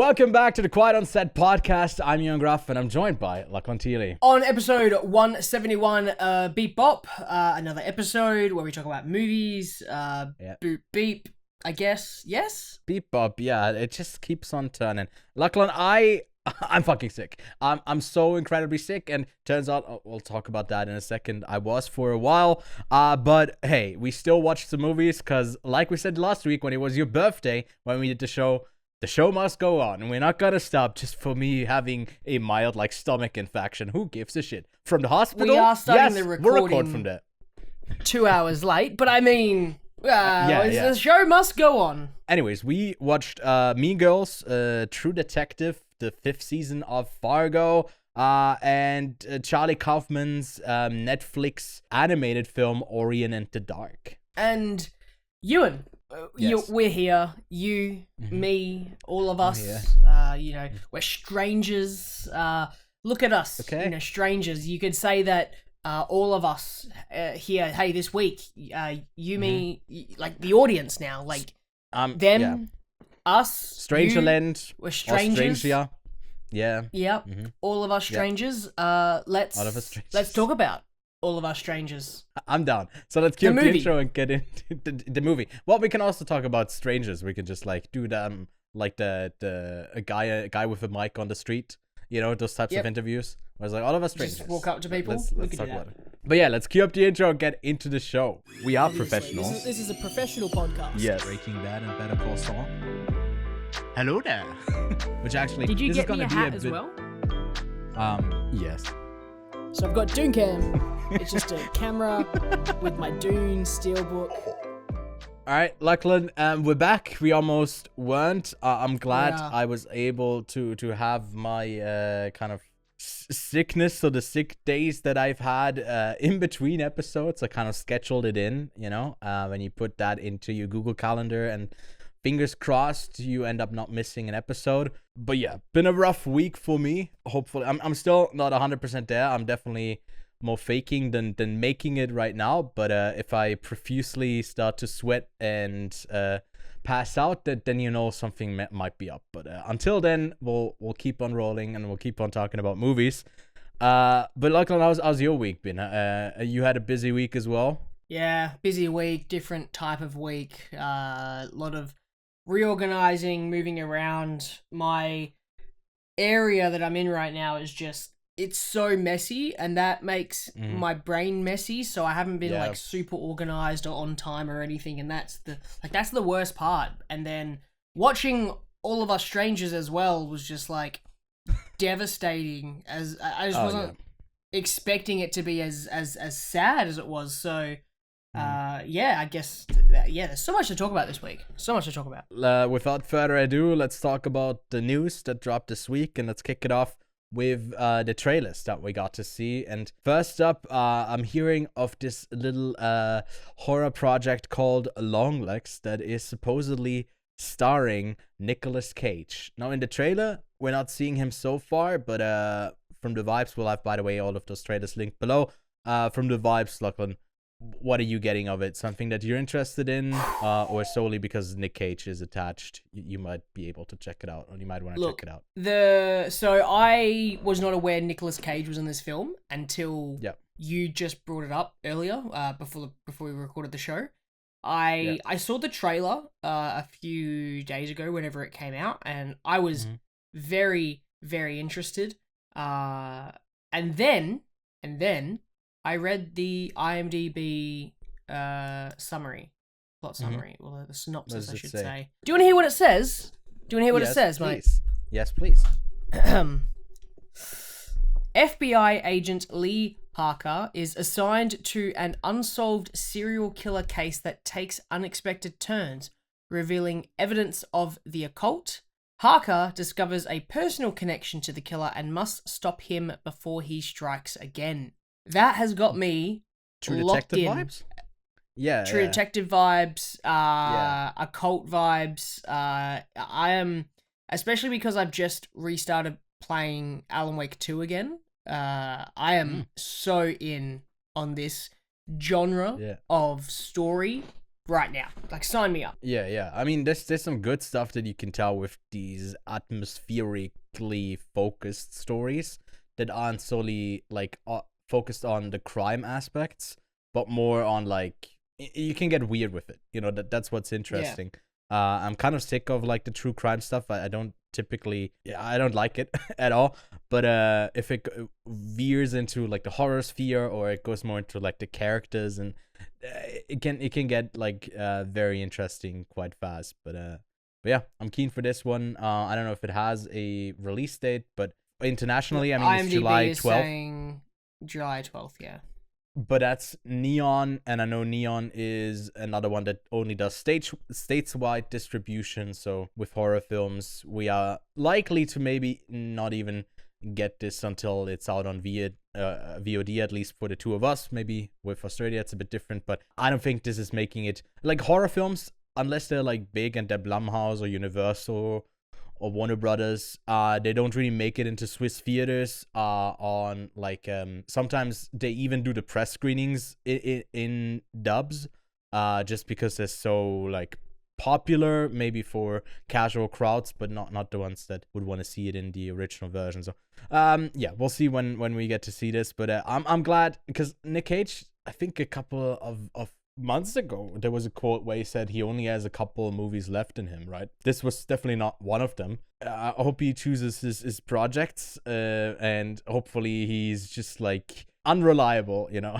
Welcome back to the Quiet on Set podcast. I'm Ewan and I'm joined by Lachlan. On episode 171, Beep Bop, another episode where we talk about movies, boop beep, I guess, yes? Beep Bop, yeah, it just keeps on turning. Lachlan, I'm fucking sick. I'm so incredibly sick, and turns out, we'll talk about that in a second. I was for a while, but hey, we still watched the movies, because like we said last week when it was your birthday, when we did the show must go on, and we're not gonna stop just for me having a mild, stomach infection. Who gives a shit? From the hospital? We are starting the we'll recording record from there. 2 hours late, but I mean, the show must go on. Anyways, we watched Mean Girls, True Detective, the 5th season of Fargo, and Charlie Kaufman's Netflix animated film Orion and the Dark. And Ewan, yes. we're here. You, me, all of us. We're strangers. Look at us. Okay. Strangers. You could say that all of us here. Hey, this week, you, me, like the audience now, them, us, Strangerland. we're strangers. Stranger. Yeah. Yep. All of us strangers. Let's talk about all of us strangers. I'm down. So let's keep the intro and get into the movie. Well, we can also talk about strangers. We can just do them a guy with a mic on the street. Those types of interviews. Where it's all of us strangers. Just walk up to people. Let's we talk can do about it. But yeah, let's cue up the intro and get into the show. We are professionals. This is a professional podcast. Yes. Breaking Bad and Better Call Saul. Hello there. Which actually, did you this get is me gonna a be hat a as bit, well? Yes. So I've got Dooncam. It's just a camera with my Dune steelbook. All right, Lachlan, we're back. We almost weren't. I'm glad Yeah. I was able to have my kind of sickness, so the sick days that I've had in between episodes. I kind of scheduled it in, when you put that into your Google Calendar, and fingers crossed you end up not missing an episode. But yeah, been a rough week for me. Hopefully, I'm still not 100% there. I'm definitely more faking than making it right now. But if I profusely start to sweat and pass out, then something might be up. But until then, we'll keep on rolling and we'll keep on talking about movies. But Lachlan, how's your week been? You had a busy week as well? Yeah, busy week, different type of week. A lot of reorganizing, moving around. My area that I'm in right now is it's so messy, and that makes my brain messy, so I haven't been super organized or on time or anything, and that's the worst part. And then watching All of Us Strangers as well was just devastating, as I just wasn't expecting it to be as sad as it was. So I guess there's so much to talk about this week. So much to talk about. Without further ado, let's talk about the news that dropped this week, and let's kick it off with the trailers that we got to see. And first up, I'm hearing of this little horror project called Longlegs that is supposedly starring Nicolas Cage. Now, in the trailer, we're not seeing him so far, but from the vibes, we'll have, by the way, all of those trailers linked below. From the vibes, Lachlan, what are you getting of it? Something that you're interested in, or solely because Nick Cage is attached, you might be able to check it out, or you might want to check it out? So I was not aware Nicolas Cage was in this film until you just brought it up earlier, before we recorded the show. I saw the trailer a few days ago, whenever it came out, and I was very, very interested. And then I read the IMDb plot summary. Well, the synopsis, I should say. Do you want to hear what it says? Do you want to hear what it says, mate? Yes, please. FBI agent Lee Parker is assigned to an unsolved serial killer case that takes unexpected turns, revealing evidence of the occult. Parker discovers a personal connection to the killer and must stop him before he strikes again. That has got me True locked Detective in. vibes? Yeah. True Detective vibes, occult vibes. I am, especially because I've just restarted playing Alan Wake 2 again. I am so in on this genre of story right now. Like, sign me up. Yeah. I mean, there's some good stuff that you can tell with these atmospherically focused stories that aren't solely like focused on the crime aspects, but more on like you can get weird with it. You know, that's what's interesting. I'm kind of sick of like the true crime stuff. I don't typically, I don't like it at all. But if it veers into like the horror sphere, or it goes more into like the characters, and it can get like very interesting quite fast. But yeah, I'm keen for this one. I don't know if it has a release date, but internationally, I mean, it's IMDb July 12th. is saying July 12th, yeah. But that's Neon, and I know Neon is another one that only does stateswide distribution. So with horror films, we are likely to maybe not even get this until it's out on VOD, at least for the two of us. Maybe with Australia, it's a bit different, but I don't think this is making it like horror films, unless they're like big and they're Blumhouse or Universal or Warner Brothers. They don't really make it into Swiss theaters on like sometimes they even do the press screenings in dubs just because they're so like popular, maybe for casual crowds, but not the ones that would want to see it in the original version. So yeah, we'll see when we get to see this, but I'm glad, because Nick Cage, I think a couple of months ago, there was a quote where he said he only has a couple of movies left in him, right? This was definitely not one of them. I hope he chooses his projects, and hopefully he's just like unreliable, you know,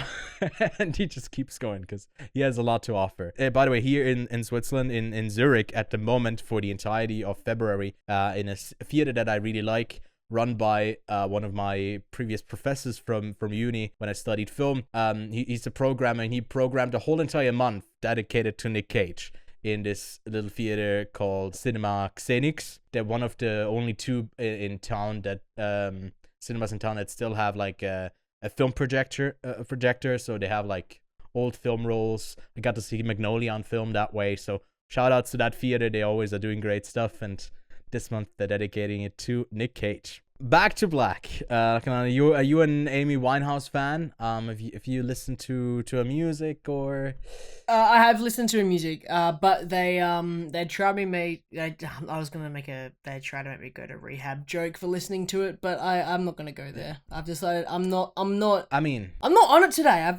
and he just keeps going, because he has a lot to offer. By the way, here in Switzerland, in Zurich, at the moment, for the entirety of February, in a theater that I really like, run by one of my previous professors from uni when I studied film. He's a programmer, and he programmed a whole entire month dedicated to Nick Cage in this little theater called Cinema Xenix. They're one of the only two in town that cinemas in town that still have like a film projector. So they have like old film rolls. I got to see Magnolia on film that way. So shout outs to that theater. They always are doing great stuff, and this month they're dedicating it to Nick Cage. Back to Black. Are you an Amy Winehouse fan? If you listen to her music, or I have listened to her music, but they tried to make they tried to make me go to rehab joke for listening to it, but I'm not gonna go there. I've decided I'm not I'm not on it today.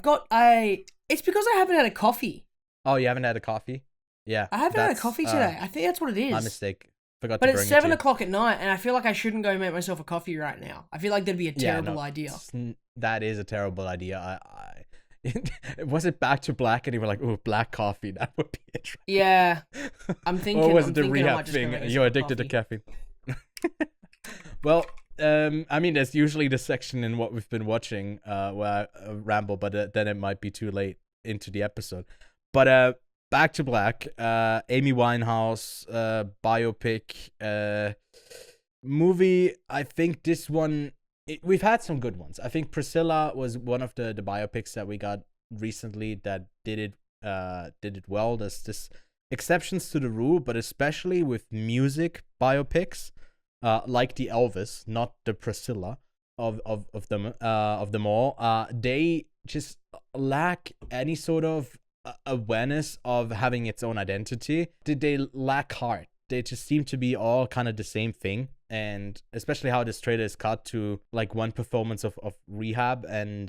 It's because I haven't had a coffee. Oh, you haven't had a coffee? Yeah, I haven't had a coffee today. I think that's what it is. My mistake. But it's 7 o'clock at night, and I feel like I shouldn't go make myself a coffee right now. I feel like that'd be a terrible idea. That is a terrible idea. Was it Back to Black, and you were like, "Oh, black coffee, that would be interesting." Yeah, I'm thinking. Or was it the rehab thing? You're addicted to caffeine. Well, I mean, there's usually the section in what we've been watching where I ramble, but then it might be too late into the episode. But Back to Black, Amy Winehouse, biopic, movie. I think this one, we've had some good ones. I think Priscilla was one of the biopics that we got recently that did it well. There's this exceptions to the rule, but especially with music biopics, like the Elvis, not the Priscilla of them all. They just lack any sort of awareness of having its own identity. They lack heart. They just seem to be all kind of the same thing, and especially how this trailer is cut to like one performance of rehab, and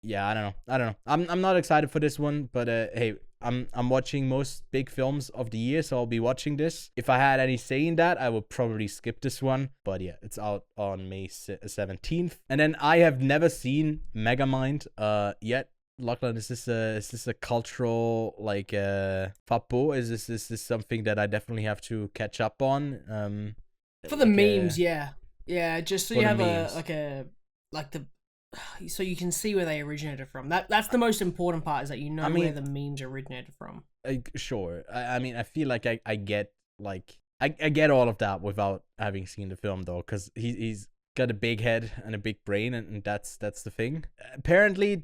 yeah, I don't know. I'm not excited for this one, but hey, I'm watching most big films of the year, so I'll be watching this. If I had any say in that, I would probably skip this one, but yeah, it's out on May 17th. And then I have never seen Megamind yet. Lachlan, is this a cultural like faux? Is this something that I definitely have to catch up on? For the memes, yeah, just so you have so you can see where they originated from. That's the most important part, is that you know where the memes originated from. Sure. I mean, I feel like I get I get all of that without having seen the film, though, because he's got a big head and a big brain, and that's the thing. Apparently,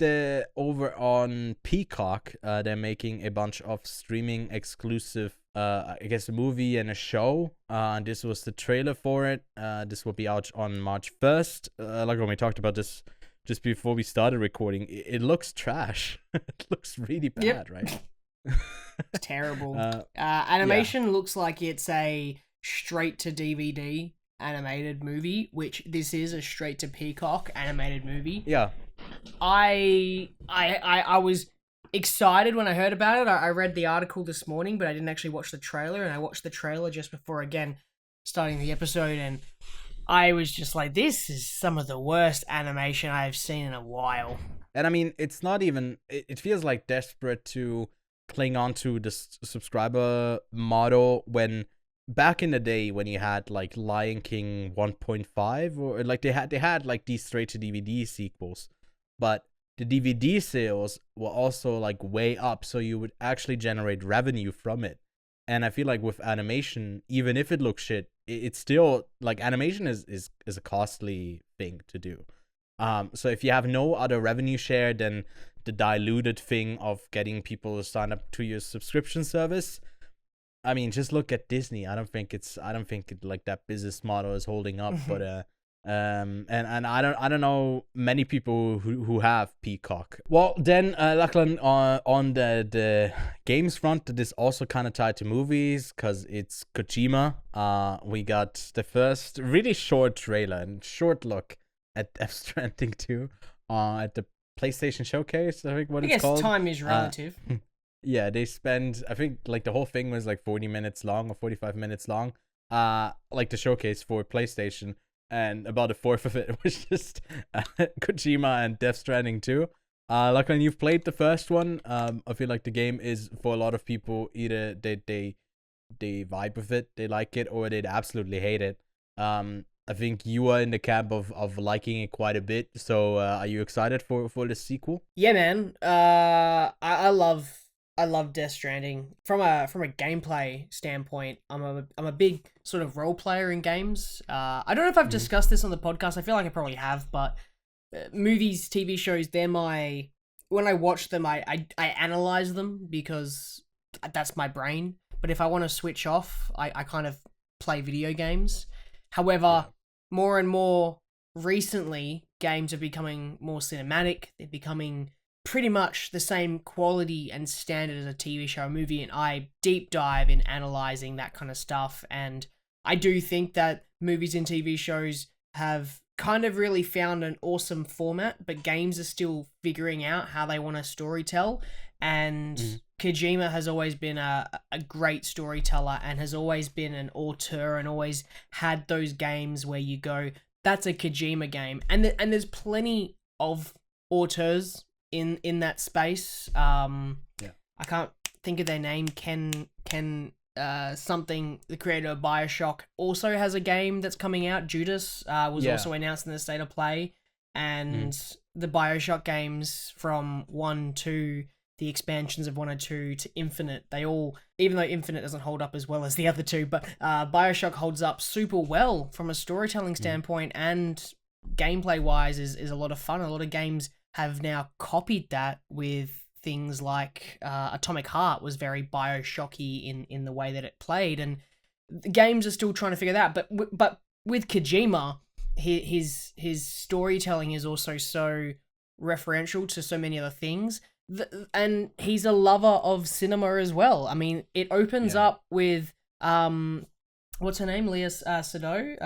over on Peacock, they're making a bunch of streaming exclusive, I guess, a movie and a show. And this was the trailer for it. This will be out on March 1st. Like when we talked about this just before we started recording, it looks trash. It looks really bad, right? It's terrible. Animation looks like it's a straight to DVD animated movie, which this is a straight to Peacock animated movie. Yeah. I was excited when I heard about it. I read the article this morning, but I didn't actually watch the trailer, and I watched the trailer just before, again, starting the episode, and I was just like, this is some of the worst animation I've seen in a while. And I mean, it's not even, it feels like desperate to cling on to the subscriber model when back in the day when you had like Lion King 1.5 or like they had like these straight to DVD sequels, but the DVD sales were also like way up, so you would actually generate revenue from it. And I feel like with animation, even if it looks shit, it's still like animation is a costly thing to do. So if you have no other revenue share than the diluted thing of getting people to sign up to your subscription service, I mean, just look at Disney. I don't think like that business model is holding up. But and I don't know many people who have Peacock. Well, then Lachlan, on the games front, that is also kind of tied to movies because it's Kojima. We got the first really short trailer and short look at Death Stranding 2 at the PlayStation Showcase, I think it's called. I guess time is relative. Yeah, they spend, I think, like, the whole thing was, like, 40 minutes long or 45 minutes long, like, the showcase for PlayStation, and about a fourth of it was just Kojima and Death Stranding 2. Like, when you've played the first one, I feel like the game is, for a lot of people, either they vibe with it, they like it, or they'd absolutely hate it. I think you are in the camp of liking it quite a bit. So are you excited for the sequel? Yeah, man. I love Death Stranding from a gameplay standpoint. I'm a big sort of role player in games. I don't know if I've discussed this on the podcast. I feel like I probably have, but movies, TV shows, when I watch them, I analyze them because that's my brain. But if I want to switch off, I kind of play video games. However, more and more recently, games are becoming more cinematic. They're becoming pretty much the same quality and standard as a TV show or movie, and I deep dive in analyzing that kind of stuff. And I do think that movies and TV shows have kind of really found an awesome format, but games are still figuring out how they want to storytell. And Kojima has always been a great storyteller and has always been an auteur and always had those games where you go, that's a Kojima game. And there's plenty of auteurs in that space. I can't think of their name. Ken something, the creator of BioShock, also has a game that's coming out. Judas was also announced in the State of Play. And the BioShock games from 1 to the expansions of 1 and 2 to Infinite, they all, even though Infinite doesn't hold up as well as the other two, but BioShock holds up super well from a storytelling standpoint, and gameplay wise is a lot of fun. A lot of games have now copied that with things like Atomic Heart was very BioShocky in the way that it played, and the games are still trying to figure that out. But with Kojima, his storytelling is also so referential to so many other things. And he's a lover of cinema as well. I mean, it opens up with what's her name? Léa Seydoux?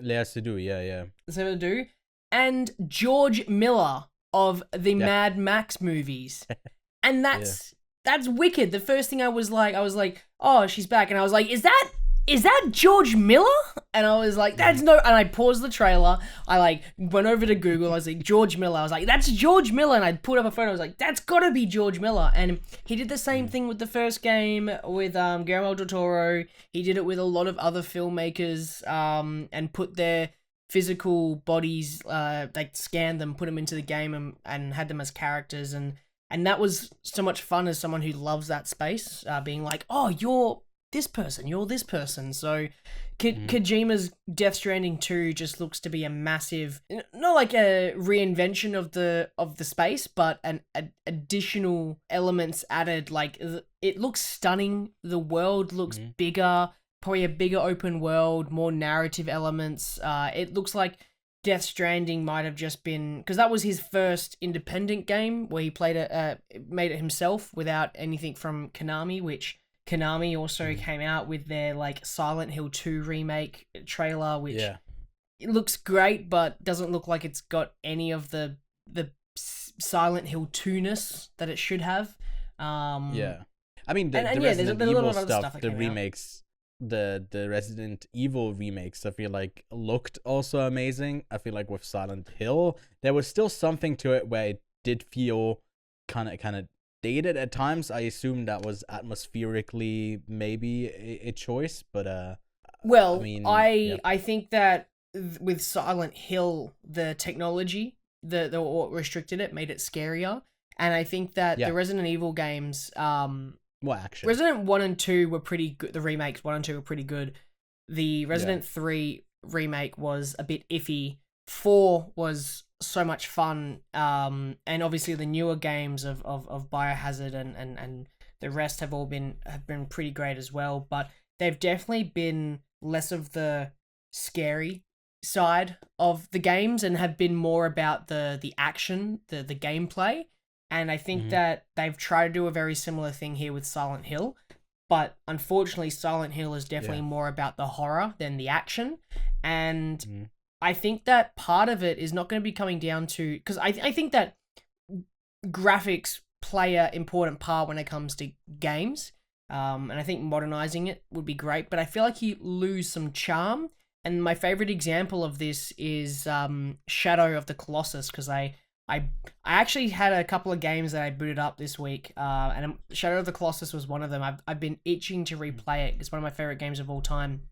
Léa Seydoux, yeah. Seydoux. And George Miller of the Mad Max movies. And that's wicked. The first thing I was like, oh, she's back. And I was like, is that George Miller? And I was like, and I paused the trailer. I went over to Google. I was like, George Miller. I was like, that's George Miller. And I pulled up a photo. I was like, that's gotta be George Miller. And he did the same thing with the first game with Guillermo del Toro. He did it with a lot of other filmmakers and put their physical bodies, scanned them, put them into the game and had them as characters. And that was so much fun as someone who loves that space, being like, oh, you're this person. So Kojima's Death Stranding 2 just looks to be a massive, not like a reinvention of the space, but an additional elements added. Like, it looks stunning. The world looks bigger, probably a bigger open world, more narrative elements. It looks like Death Stranding might have just been because that was his first independent game where he made it himself without anything from Konami, which Konami also came out with their like Silent Hill 2 remake trailer, which it looks great but doesn't look like it's got any of the Silent Hill 2-ness that it should have. I mean the Resident Evil stuff, the remakes. The Resident Evil remakes, I feel like looked also amazing. I feel like with Silent Hill, there was still something to it where it did feel kind of dated at times. I assume that was atmospherically maybe a choice, but well, I think that with Silent Hill, the technology, the what restricted it made it scarier, and I think that the Resident Evil games, action? Resident 1 and 2 were pretty good. The remakes 1 and 2 were pretty good. The Resident 3 remake was a bit iffy. 4 was so much fun. And obviously the newer games of Biohazard and the rest have been pretty great as well. But they've definitely been less of the scary side of the games and have been more about the action, the gameplay. And I think that they've tried to do a very similar thing here with Silent Hill. But unfortunately, Silent Hill is definitely more about the horror than the action. And I think that part of it is not going to be coming down to... Because I think that graphics play an important part when it comes to games. And I think modernizing it would be great. But I feel like you lose some charm. And my favorite example of this is Shadow of the Colossus, because I actually had a couple of games that I booted up this week, and Shadow of the Colossus was one of them. I've been itching to replay it. It's one of my favorite games of all time.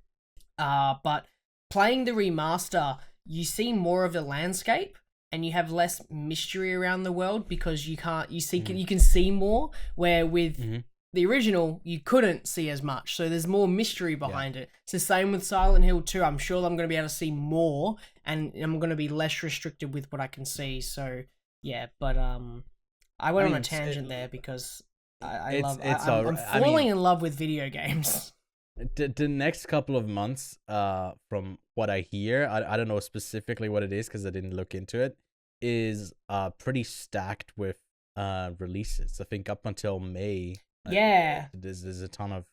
But playing the remaster, you see more of the landscape, and you have less mystery around the world because you can see more. Where with the original, you couldn't see as much, so there's more mystery behind it. It's the same with Silent Hill 2. I'm sure I'm going to be able to see more, and I'm going to be less restricted with what I can see. So yeah, but I went on a tangent there because I'm falling in love with video games. The next couple of months, from what I hear, I don't know specifically what it is because I didn't look into it, is pretty stacked with releases. I think up until May. There's a ton of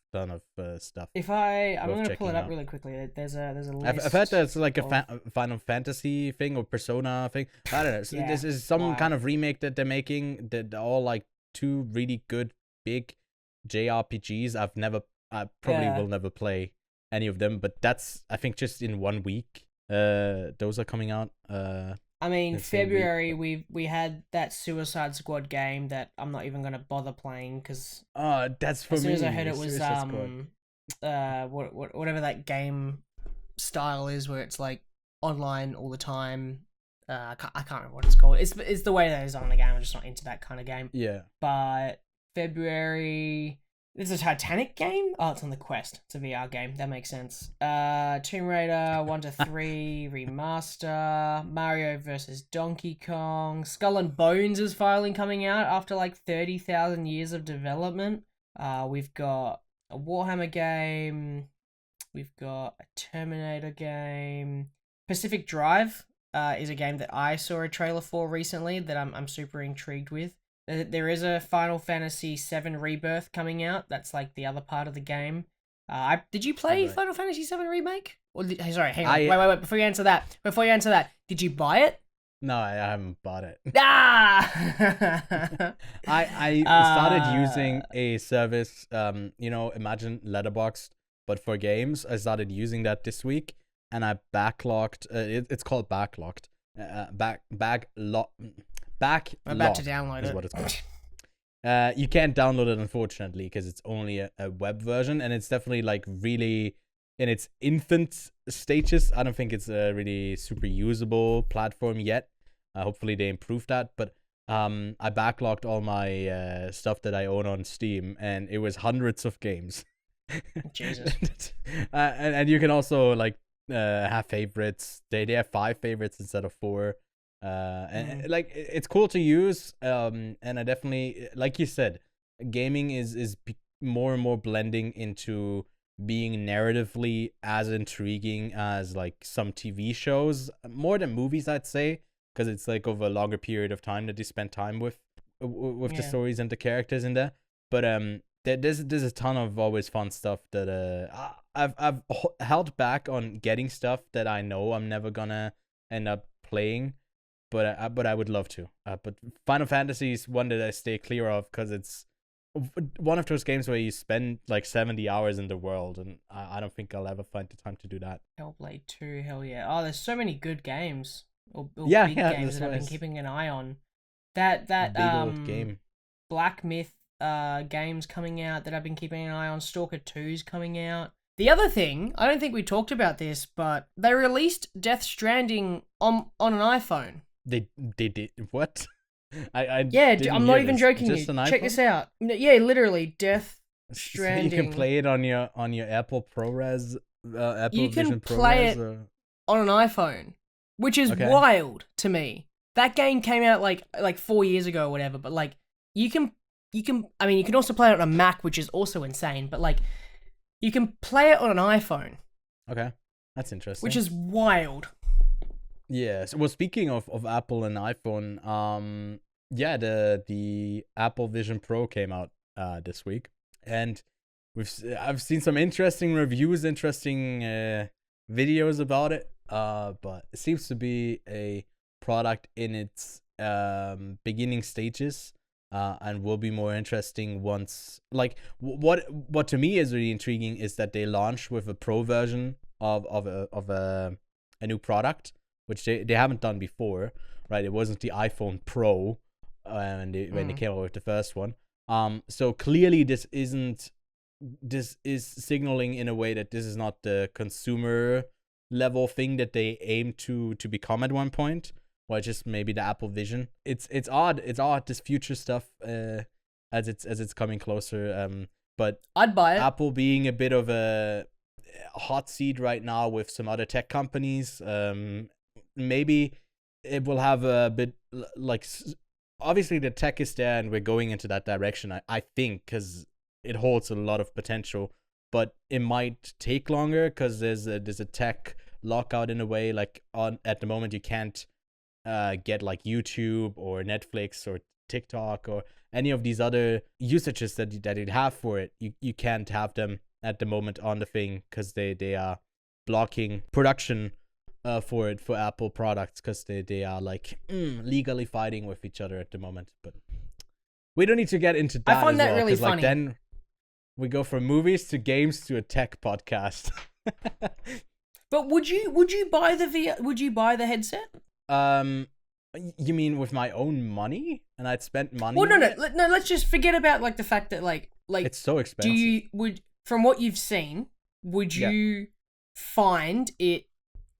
stuff. I'm gonna pull it up really quickly. There's a list. I've heard there's like a Final Fantasy thing or Persona thing. I don't know. So this is some kind of remake that they're making. That all like two really good big JRPGs. I probably will never play any of them. But that's, I think, just in 1 week. Those are coming out. I mean, February we had that Suicide Squad game that I'm not even gonna bother playing because that's for me. As soon as I heard it was whatever that game style is where it's like online all the time. I can't remember what it's called. It's the way that it's on the game. I'm just not into that kind of game. Yeah. But February. It's a Titanic game? Oh, it's on the Quest. It's a VR game. That makes sense. Tomb Raider 1 to 3 remaster. Mario vs. Donkey Kong. Skull and Bones is finally coming out after like 30,000 years of development. We've got a Warhammer game. We've got a Terminator game. Pacific Drive is a game that I saw a trailer for recently that I'm super intrigued with. There is a Final Fantasy VII Rebirth coming out. That's like the other part of the game. Did you play Final Fantasy VII Remake? Sorry, hang on. Wait. Before you answer that, did you buy it? No, I haven't bought it. Ah! I started using a service, imagine Letterboxd, but for games. I started using that this week, and I backlogged. It's called backlogged. I'm about to download is it. What it's called. You can't download it, unfortunately, because it's only a web version, and it's definitely like really in its infant stages. I don't think it's a really super usable platform yet. Hopefully they improve that. But I backlogged all my stuff that I own on Steam, and it was hundreds of games. Jesus. And you can also like have favorites. They have 5 favorites instead of 4. And like it's cool to use, and I definitely, like you said, gaming is more and more blending into being narratively as intriguing as like some TV shows, more than movies, I'd say, because it's like over a longer period of time that you spend time with the stories and the characters in there. But there's a ton of always fun stuff that I've held back on getting stuff that I know I'm never gonna end up playing, but I would love to. But Final Fantasy is one that I stay clear of because it's one of those games where you spend like 70 hours in the world, and I don't think I'll ever find the time to do that. Hellblade 2, hell yeah. Oh, there's so many good games. Or big games that I've been keeping an eye on. That big old game. Black Myth games coming out that I've been keeping an eye on. Stalker 2's coming out. The other thing, I don't think we talked about this, but they released Death Stranding on an iPhone. They did what? I'm not even joking you. Check this out. Yeah, literally, Death Stranding. So you can play it on your Apple ProRes, Apple Vision ProRes. You can play it on an iPhone, which is wild to me. That game came out like 4 years ago or whatever, but like you can also play it on a Mac, which is also insane, but like you can play it on an iPhone. Okay, that's interesting. Which is wild. Yeah. So, well, speaking of Apple and iPhone, the Apple Vision Pro came out this week, and I've seen some interesting reviews, interesting videos about it. But it seems to be a product in its beginning stages, and will be more interesting once. Like what to me is really intriguing is that they launch with a Pro version of a new product, which they haven't done before, right? It wasn't the iPhone Pro when they came out with the first one. So clearly this is signaling in a way that this is not the consumer level thing that they aim to become at one point, or just maybe the Apple Vision. It's odd. It's odd, this future stuff as it's coming closer. But I'd buy it. Apple being a bit of a hot seat right now with some other tech companies. Maybe it will have a bit like, obviously the tech is there and we're going into that direction, I think, because it holds a lot of potential, but it might take longer because there's a tech lockout in a way. Like at the moment you can't get like YouTube or Netflix or TikTok or any of these other usages that you'd have for it. You can't have them at the moment on the thing because they are blocking production for Apple products because they are like legally fighting with each other at the moment. But we don't need to get into that. I find that really funny. Like then we go from movies to games to a tech podcast. But would you buy the would you buy the headset? You mean with my own money? And I'd spent money? Well, no. Let's just forget about like the fact that like it's so expensive. From what you've seen, would you find it?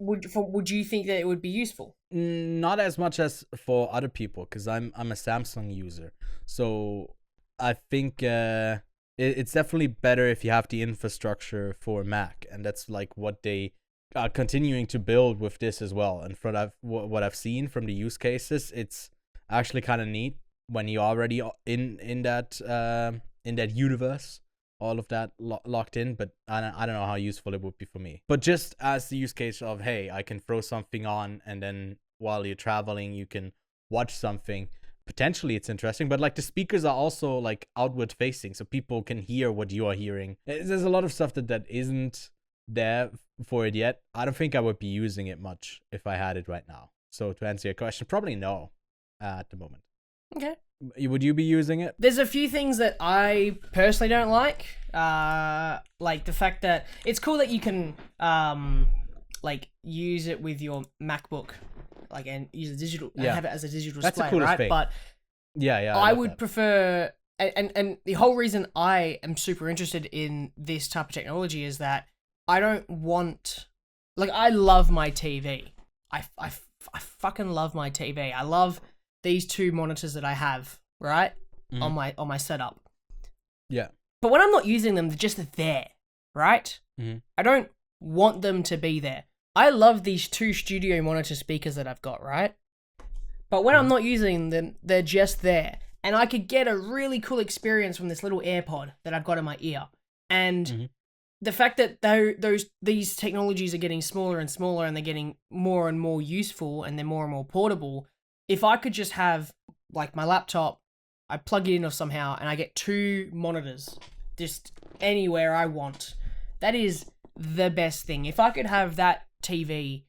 Would you think that it would be useful? Not as much as for other people, because I'm a Samsung user. So I think it's definitely better if you have the infrastructure for Mac, and that's like what they are continuing to build with this as well. And from what I've seen from the use cases, it's actually kind of neat when you're already in that universe. All of that locked in, but I don't know how useful it would be for me. But just as the use case of, hey, I can throw something on and then while you're traveling you can watch something, potentially it's interesting. But like the speakers are also like outward facing, so people can hear what you are hearing. There's a lot of stuff that isn't there for it yet. I don't think I would be using it much if I had it right now. So to answer your question, probably no at the moment. Okay. Would you be using it? There's a few things that I personally don't like the fact that it's cool that you can like use it with your MacBook, like, and use a digital, and have it as a digital That's display, the coolest right? thing. But I would prefer, and the whole reason I am super interested in this type of technology is that I don't want, like, I love my TV. I fucking love my TV. I love these two monitors that I have, right? On my setup. Yeah. But when I'm not using them, they're just there, right? I don't want them to be there. I love these two studio monitor speakers that I've got, right? But when I'm not using them, they're just there. And I could get a really cool experience from this little AirPod that I've got in my ear. And the fact that these technologies are getting smaller and smaller, and they're getting more and more useful, and they're more and more portable. If I could just have like my laptop, I plug it in or somehow, and I get 2 monitors just anywhere I want. That is the best thing. If I could have that TV,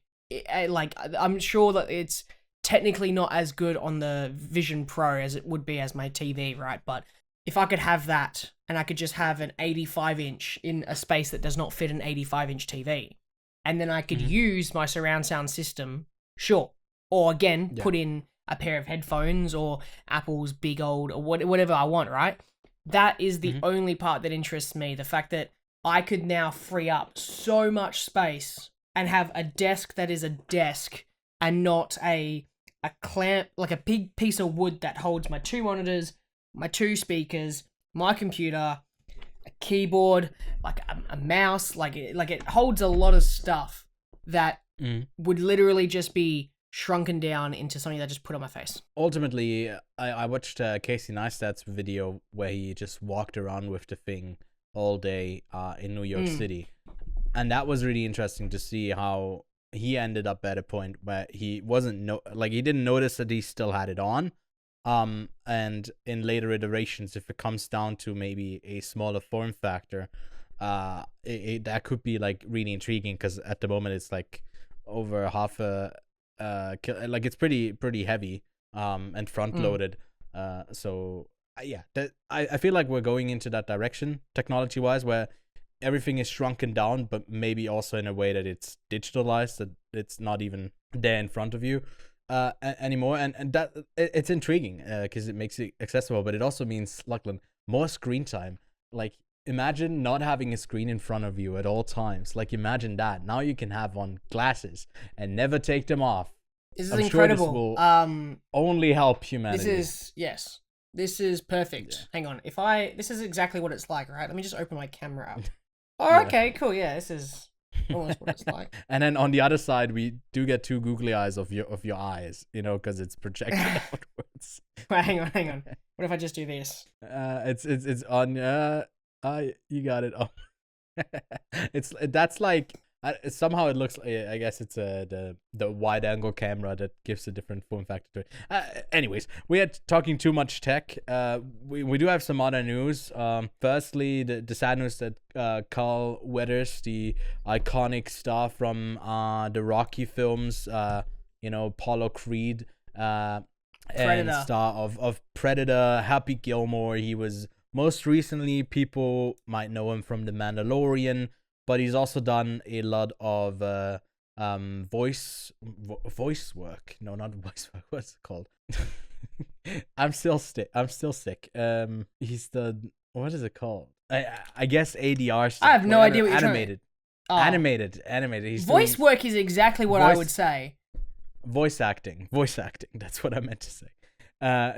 like, I'm sure that it's technically not as good on the Vision Pro as it would be as my TV, right? But if I could have that, and I could just have an 85-inch in a space that does not fit an 85-inch TV, and then I could use my surround sound system, sure. Or again, put in a pair of headphones or Apple's big old, or whatever I want, right? That is the only part that interests me. The fact that I could now free up so much space and have a desk that is a desk and not a clamp, like a big piece of wood that holds my 2 monitors, my 2 speakers, my computer, a keyboard, like a mouse, like it holds a lot of stuff that would literally just be shrunken down into something that just put on my face. Ultimately, I watched Casey Neistat's video where he just walked around with the thing all day in New York City. And that was really interesting to see how he ended up at a point where he he didn't notice that he still had it on. And in later iterations, if it comes down to maybe a smaller form factor, that could be like really intriguing, because at the moment it's like over half like it's pretty heavy and front loaded. So I feel like we're going into that direction technology wise, where everything is shrunken down, but maybe also in a way that it's digitalized, that it's not even there in front of you anymore. And that it's intriguing because it makes it accessible, but it also means, Lachlan, more screen time. Like, imagine not having a screen in front of you at all times. Like, imagine that. Now you can have on glasses and never take them off. This is incredible. Sure this will only help humanity. This is perfect. Yeah. Hang on. This is exactly what it's like, right? Let me just open my camera up. Oh, Yeah. Okay, cool. Yeah, this is almost what it's like. And then on the other side, we do get 2 googly eyes of your eyes, because it's projected outwards. Wait, hang on. What if I just do this? It's on. You got it. Oh, that's like. Somehow it looks. I guess it's the wide angle camera that gives a different form factor to it. Anyways, we are talking too much tech. We do have some other news. Firstly, the sad news that Carl Weathers, the iconic star from the Rocky films, Apollo Creed, and star of Predator, Happy Gilmore. He was most recently, people might know him from The Mandalorian. But he's also done a lot of voice work. No, not voice work. What's it called? I'm still sick. He's done, what is it called? I guess ADR stuff. I have no idea what you're animated. Animated. He's voice work is exactly what I would say. Voice acting. That's what I meant to say.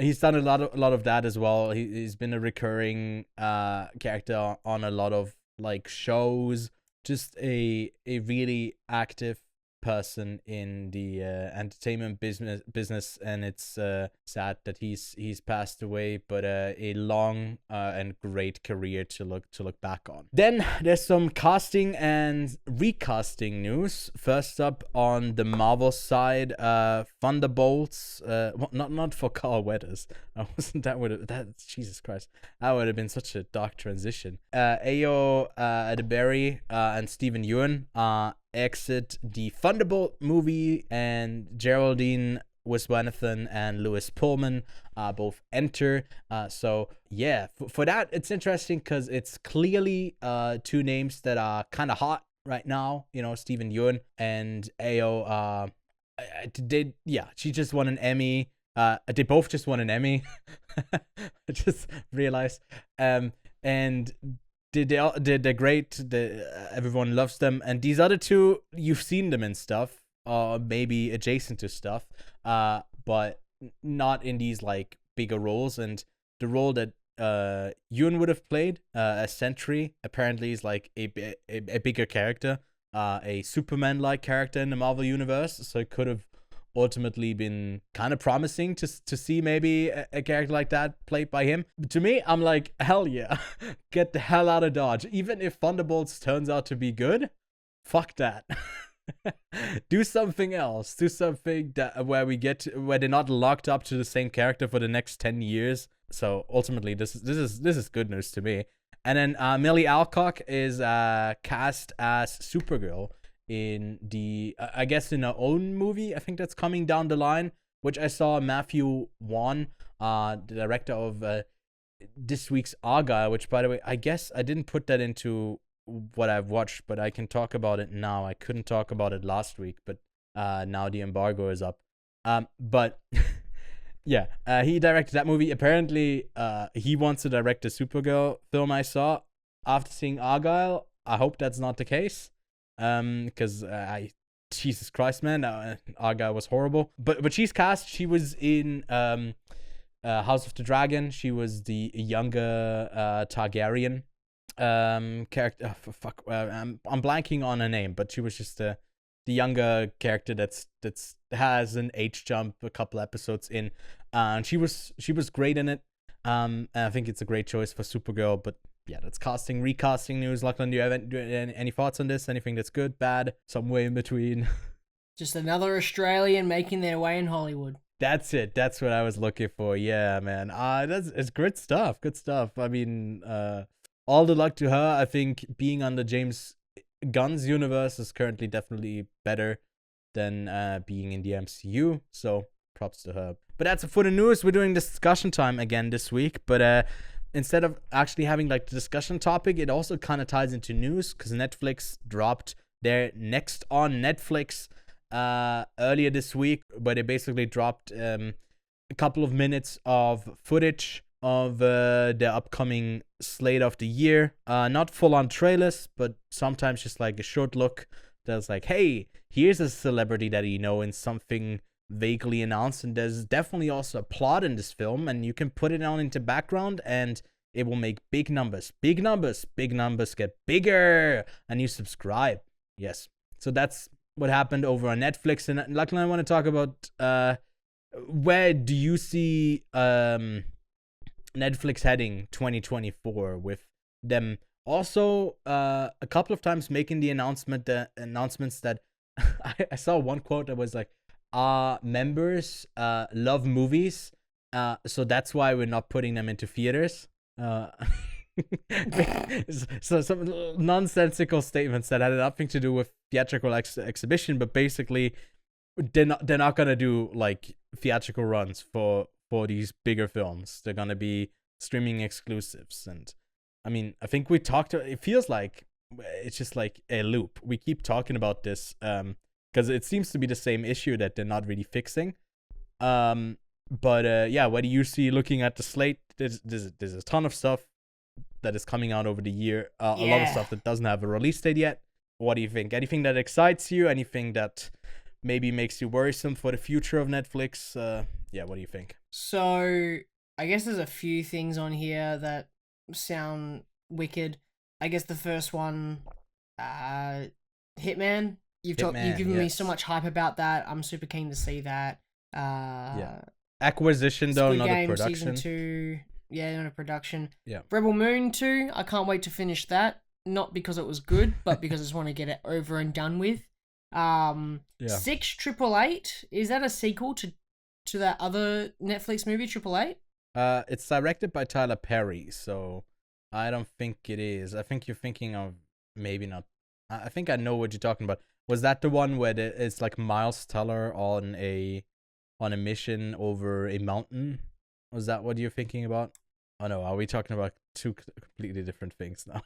He's done a lot of that as well. He's been a recurring character on a lot of like shows. Just a really active person in the entertainment business, and it's sad that he's passed away, but a long and great career to look back on. Then there's some casting and recasting news. First up, on the Marvel side, Thunderbolts, not for Carl Weathers. Jesus Christ, that would have been such a dark transition. Ayo Edebiri and Stephen Ewan exit the Thunderbolt movie, and Geraldine Wiswanathan and Lewis Pullman both enter. So yeah, for that, it's interesting because it's clearly 2 names that are kind of hot right now. Stephen Ewan and Ayo. She just won an Emmy. They both just won an Emmy. I just realized. And they're great. Everyone loves them. And these other 2, you've seen them in stuff, or maybe adjacent to stuff, but not in these like bigger roles. And the role that Ewan would have played, as Sentry, apparently is like a bigger character, a Superman-like character in the Marvel universe. So it could have ultimately been kind of promising to see maybe a character like that played by him. But to me, I'm like, hell yeah, get the hell out of Dodge. Even if Thunderbolts turns out to be good, fuck that. Do something else. Do something that where they're not locked up to the same character for the next 10 years. So ultimately, this is good news to me. And then Millie Alcock is cast as Supergirl in the, I guess, in her own movie. I think that's coming down the line, which I saw Matthew Vaughn, the director of this week's Argylle, which, by the way, I guess I didn't put that into what I've watched, but I can talk about it now. I couldn't talk about it last week, but now the embargo is up. But yeah, he directed that movie. Apparently, he wants to direct a Supergirl film I saw after seeing Argylle. I hope that's not the case. Because Jesus Christ, man, Argylle was horrible. But she's cast. She was in House of the Dragon. She was the younger Targaryen character. I'm blanking on her name, but she was just the younger character that's has an age jump a couple episodes in, and she was great in it. And I think it's a great choice for Supergirl. But yeah, that's recasting news. Lachlan, do you have any thoughts on this? Anything that's good, bad, somewhere in between? Just another Australian making their way in Hollywood. That's it. That's what I was looking for. Yeah, man. It's good stuff. Good stuff. I mean, all the luck to her. I think being on the James Gunn's universe is currently definitely better than being in the MCU. So props to her. But that's it for the news. We're doing discussion time again this week. But instead of actually having like the discussion topic, it also kind of ties into news because Netflix dropped their Next on Netflix earlier this week, where they basically dropped a couple of minutes of footage of the upcoming slate of the year. Not full-on trailers, but sometimes just like a short look that's like, hey, here's a celebrity that you know in something vaguely announced, and there's definitely also a plot in this film, and you can put it on into background and it will make big numbers get bigger, and you subscribe. Yes, so that's what happened over on Netflix. And Lachlan, I want to talk about where do you see Netflix heading 2024 with them also a couple of times making the announcements that I saw one quote that was like, members love movies, so that's why we're not putting them into theaters. So some nonsensical statements that had nothing to do with theatrical exhibition, but basically they're not gonna do like theatrical runs for these bigger films. They're gonna be streaming exclusives. And I mean, I think we talked. It feels like it's just like a loop. We keep talking about this because it seems to be the same issue that they're not really fixing. But yeah, what do you see looking at the slate? There's a ton of stuff that is coming out over the year. A lot of stuff that doesn't have a release date yet. What do you think? Anything that excites you? Anything that maybe makes you worrisome for the future of Netflix? Yeah, what do you think? So I guess there's a few things on here that sound wicked. I guess the first one, Hitman. You've given me so much hype about that. I'm super keen to see that. Yeah. Acquisition though, Squid not Game a production. Season 2, not a production. Yeah. Rebel Moon 2, I can't wait to finish that. Not because it was good, but because I just want to get it over and done with. 688, is that a sequel to that other Netflix movie, 888? It's directed by Tyler Perry, so I don't think it is. I think you're thinking of maybe not. I think I know what you're talking about. Was that the one where it's like Miles Teller on a mission over a mountain? Was that what you're thinking about? Oh no, are we talking about two completely different things now?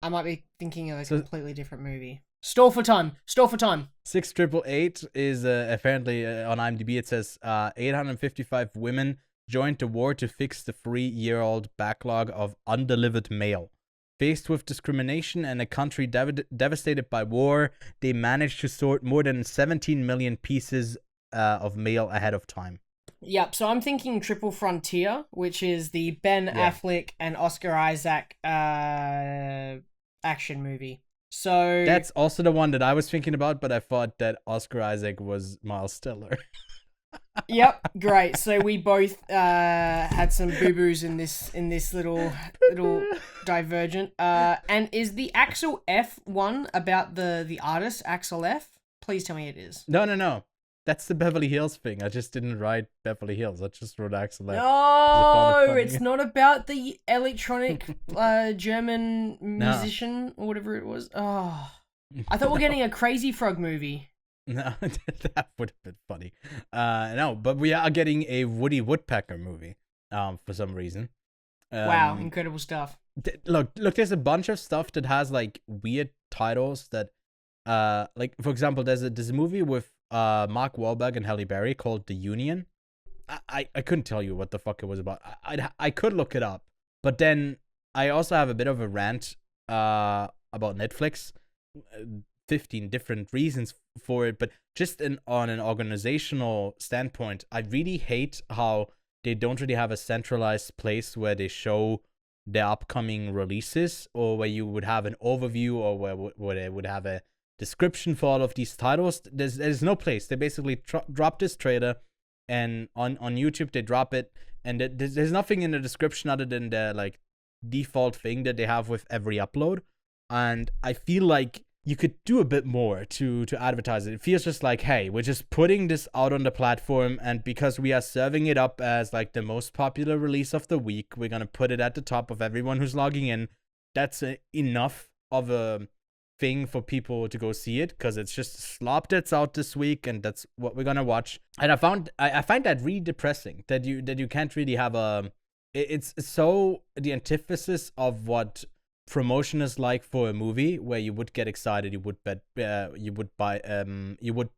I might be thinking of a completely different movie. Stall for time. 688 is apparently on IMDb. It says 855 women joined the war to fix the 3-year-old backlog of undelivered mail. Faced with discrimination and a country devastated by war, they managed to sort more than 17 million pieces of mail ahead of time. Yep, so I'm thinking Triple Frontier, which is the Ben Affleck and Oscar Isaac action movie. So that's also the one that I was thinking about, but I thought that Oscar Isaac was Miles Teller. Yep, great. So we both had some boo-boos in this little divergent. And is the Axel F one about the artist Axel F? Please tell me it is. No. That's the Beverly Hills thing. I just didn't write Beverly Hills. I just wrote Axel F. No, it's not about the electronic German musician or whatever it was. Oh, I thought we were getting a Crazy Frog movie. No, that would have been funny. No, but we are getting a Woody Woodpecker movie. For some reason. Wow, incredible stuff. Look, there's a bunch of stuff that has like weird titles that, like for example, there's a movie with Mark Wahlberg and Halle Berry called The Union. I couldn't tell you what the fuck it was about. I could look it up, but then I also have a bit of a rant about Netflix. 15 different reasons for it, but just on an organizational standpoint, I really hate how they don't really have a centralized place where they show their upcoming releases, or where you would have an overview, or where they would have a description for all of these titles. There's no place. They basically drop this trailer, and on YouTube they drop it, and there's nothing in the description other than the like default thing that they have with every upload. And I feel like you could do a bit more to advertise it. It feels just like, hey, we're just putting this out on the platform, and because we are serving it up as like the most popular release of the week, we're gonna put it at the top of everyone who's logging in. That's enough of a thing for people to go see it, because it's just a slop that's out this week, and that's what we're gonna watch. And I find that really depressing that you can't really have a. It's so the antithesis of what promotion is like for a movie, where you would get excited, you would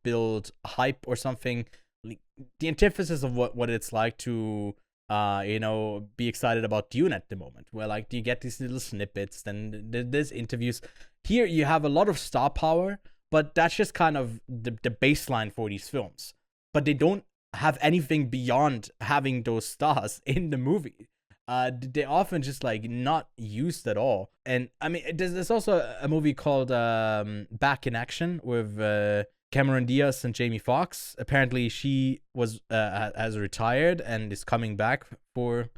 build hype or something. The antithesis of what it's like to be excited about Dune at the moment, where like you get these little snippets, then there's interviews. Here you have a lot of star power, but that's just kind of the baseline for these films. But they don't have anything beyond having those stars in the movie. They're often just like not used at all. And I mean, there's also a movie called Back in Action with Cameron Diaz and Jamie Foxx. Apparently, she has retired and is coming back for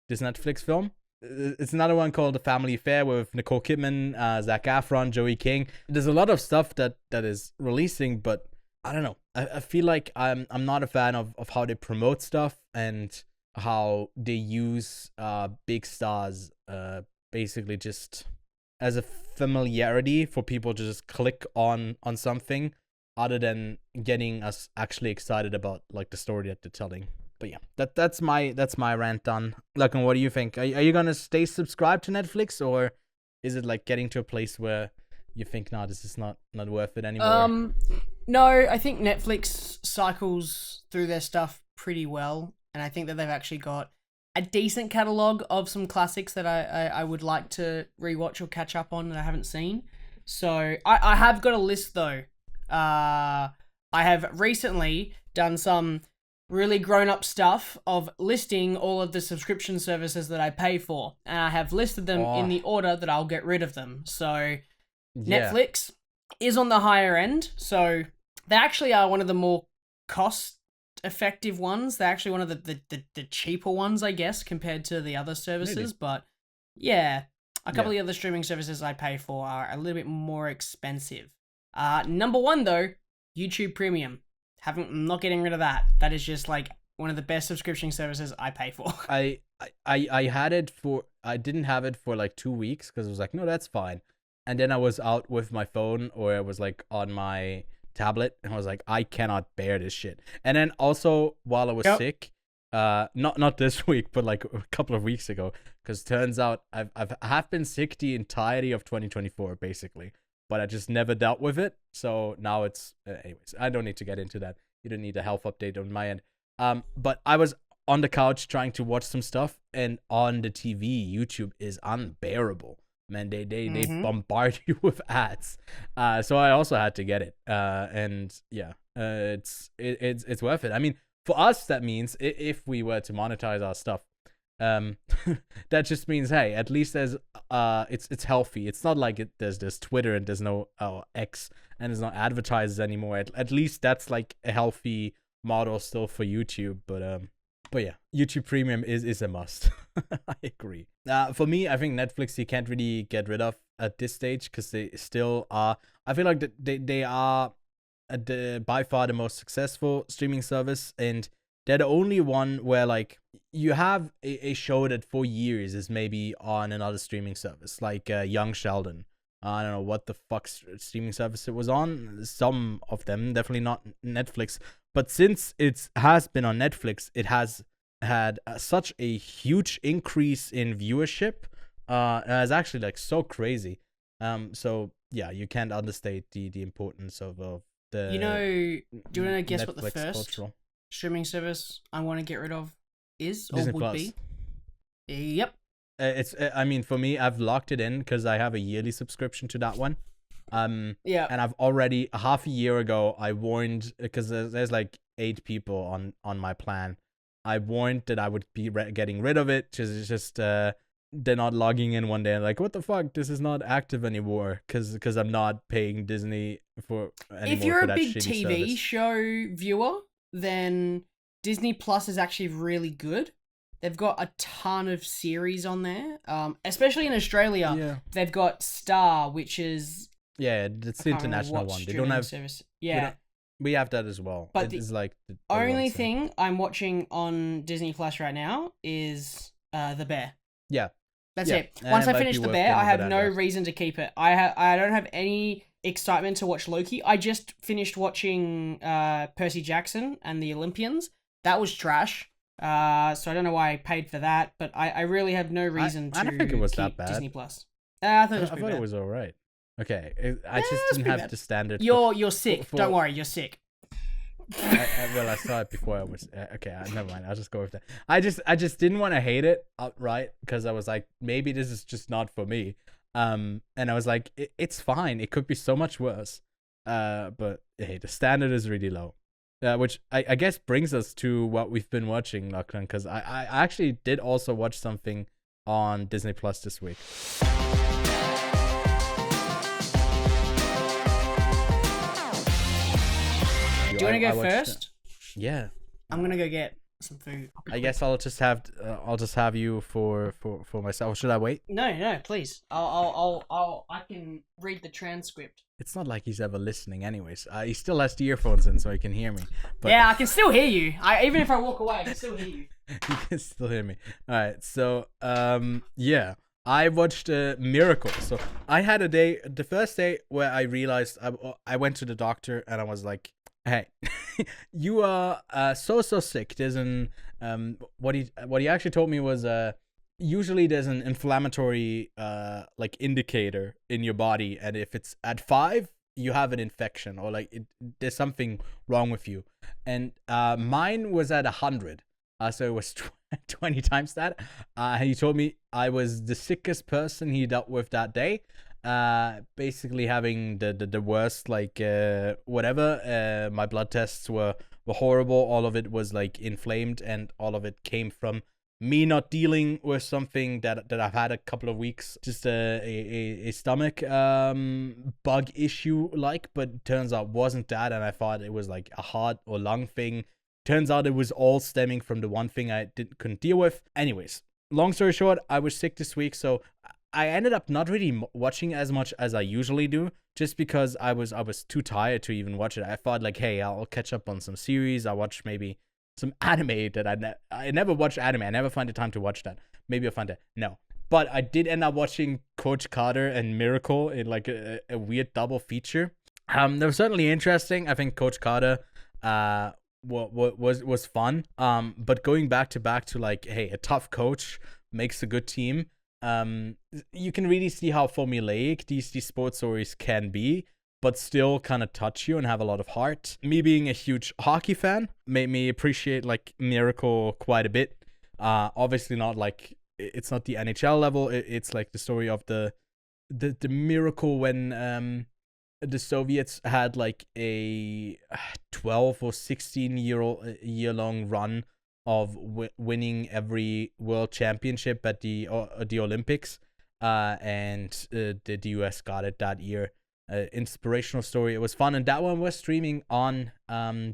this Netflix film. It's another one called The Family Affair with Nicole Kidman, Zac Efron, Joey King. There's a lot of stuff that is releasing, but I don't know. I feel like I'm not a fan of how they promote stuff and how they use big stars basically just as a familiarity for people to just click on something, other than getting us actually excited about like the story that they're telling. But yeah, that's my rant done. Lachlan, what do you think? Are you gonna stay subscribed to Netflix, or is it like getting to a place where you think, nah, this is not worth it anymore? No, I think Netflix cycles through their stuff pretty well, and I think that they've actually got a decent catalog of some classics that I would like to rewatch or catch up on that I haven't seen. So I have got a list though. I have recently done some really grown-up stuff of listing all of the subscription services that I pay for, and I have listed them in the order that I'll get rid of them. So Netflix is on the higher end, so they actually are one of the more cost-effective ones. They're actually one of the cheaper ones, I guess, compared to the other services. Maybe. But yeah, a couple of the other streaming services I pay for are a little bit more expensive. Number one though, YouTube Premium. I'm not getting rid of that. That is just like one of the best subscription services I pay for. I had it for, I didn't have it for like 2 weeks because I was like, no, that's fine. And then I was out with my phone, or I was like on my tablet, and I was like, I cannot bear this shit. And then also while I was sick, not this week, but like a couple of weeks ago, because turns out I have been sick the entirety of 2024 basically. But I just never dealt with it. So now it's... anyways, I don't need to get into that. You don't need a health update on my end. But I was on the couch trying to watch some stuff. And on the TV, YouTube is unbearable. Man, they bombard you with ads. So I also had to get it. And yeah, it's worth it. I mean, for us, that means if we were to monetize our stuff, that just means, hey, at least there's it's healthy. It's not like there's Twitter and there's no X and there's no advertisers anymore. At least that's like a healthy model still for YouTube, but yeah, YouTube Premium is a must. I agree. For me, I think Netflix you can't really get rid of at this stage because they still are. I feel like they are by far the most successful streaming service, and they're the only one where like you have a show that for years is maybe on another streaming service, like Young Sheldon. I don't know what the fuck streaming service it was on. Some of them, definitely not Netflix. But since it has been on Netflix, it has had such a huge increase in viewership. It's actually like so crazy. So yeah, you can't understate the importance of the. You know, do you want to guess Netflix what the first cultural streaming service I want to get rid of is or Disney would Plus. be? Yep. It's I mean, for me, I've locked it in because I have a yearly subscription to that one. Yeah. And I've already half a year ago I warned, because there's like 8 people on my plan. I warned that I would be getting rid of it. Just they're not logging in one day and like, what the fuck, this is not active anymore because I'm not paying Disney for anymore. If you're for a that big shitty TV service. show viewer, then Disney Plus is actually really good. They've got a ton of series on there. Especially in Australia, Yeah. they've got Star, which is Yeah, it's the international one. They don't have service. Yeah. We have that as well. But it's like the Only wrong thing. thing I'm watching on Disney Plus right now is The Bear. Yeah. That's Yeah, it. and Once it I might finish be The worth Bear, getting I a have bit no under. reason to keep it. I don't have any excitement to watch Loki. I just finished watching Percy Jackson and the Olympians. That was trash. So I don't know why I paid for that, but I really have no reason I to don't think it was keep that bad. Disney Plus. I thought it was I pretty thought bad. it was alright. Okay, I just it's didn't pretty have bad. the standard. You're sick. for- Don't worry, you're sick. Well, I saw it before I was okay. Never mind. I'll just go with that. I just didn't want to hate it outright because I was like, maybe this is just not for me. And I was like, it's fine. It could be so much worse. But hey, the standard is really low. Which I guess brings us to what we've been watching, Lachlan, because I actually did also watch something on Disney Plus this week. Do you want to I go watched, first? Yeah. I'm gonna go get some food. I guess I'll just have you for myself. Should I wait? No, please. I can read the transcript. It's not like he's ever listening, anyways. He still has the earphones in, so he can hear me. But Yeah, I can still hear you. Even if I walk away, I can still hear you. he can still hear me. All right. So yeah, I watched Miracle. So I had a day, the first day where I realized I went to the doctor and I was like, hey, you are so sick. There's an what he actually told me was usually there's an inflammatory like indicator in your body, and if it's at 5, you have an infection or like there's something wrong with you. And mine was at 100, so it was 20 times that. He told me I was the sickest person he dealt with that day. Basically having the worst, like whatever. My blood tests were horrible. All of it was like inflamed, and all of it came from me not dealing with something that I've had a couple of weeks, just a stomach bug issue, like, but turns out wasn't that, and I thought it was like a heart or lung thing. Turns out it was all stemming from the one thing I couldn't deal with. Anyways, long story short, I was sick this week, so I ended up not really watching as much as I usually do, just because I was too tired to even watch it. I thought like, hey, I'll catch up on some series. I'll watch maybe some anime that I never watched anime. I never find the time to watch that. Maybe I'll find it. No. But I did end up watching Coach Carter and Miracle in like a weird double feature. They were certainly interesting. I think Coach Carter was fun. But going back to like, hey, a tough coach makes a good team. You can really see how formulaic these sports stories can be, but still kind of touch you and have a lot of heart. Me being a huge hockey fan made me appreciate like Miracle quite a bit. Obviously not like, it's not the NHL level. It's like the story of the miracle when the Soviets had like a 12 or 16 year long run of winning every world championship at the Olympics, and the US got it that year. inspirational story. It was fun, and that one was streaming on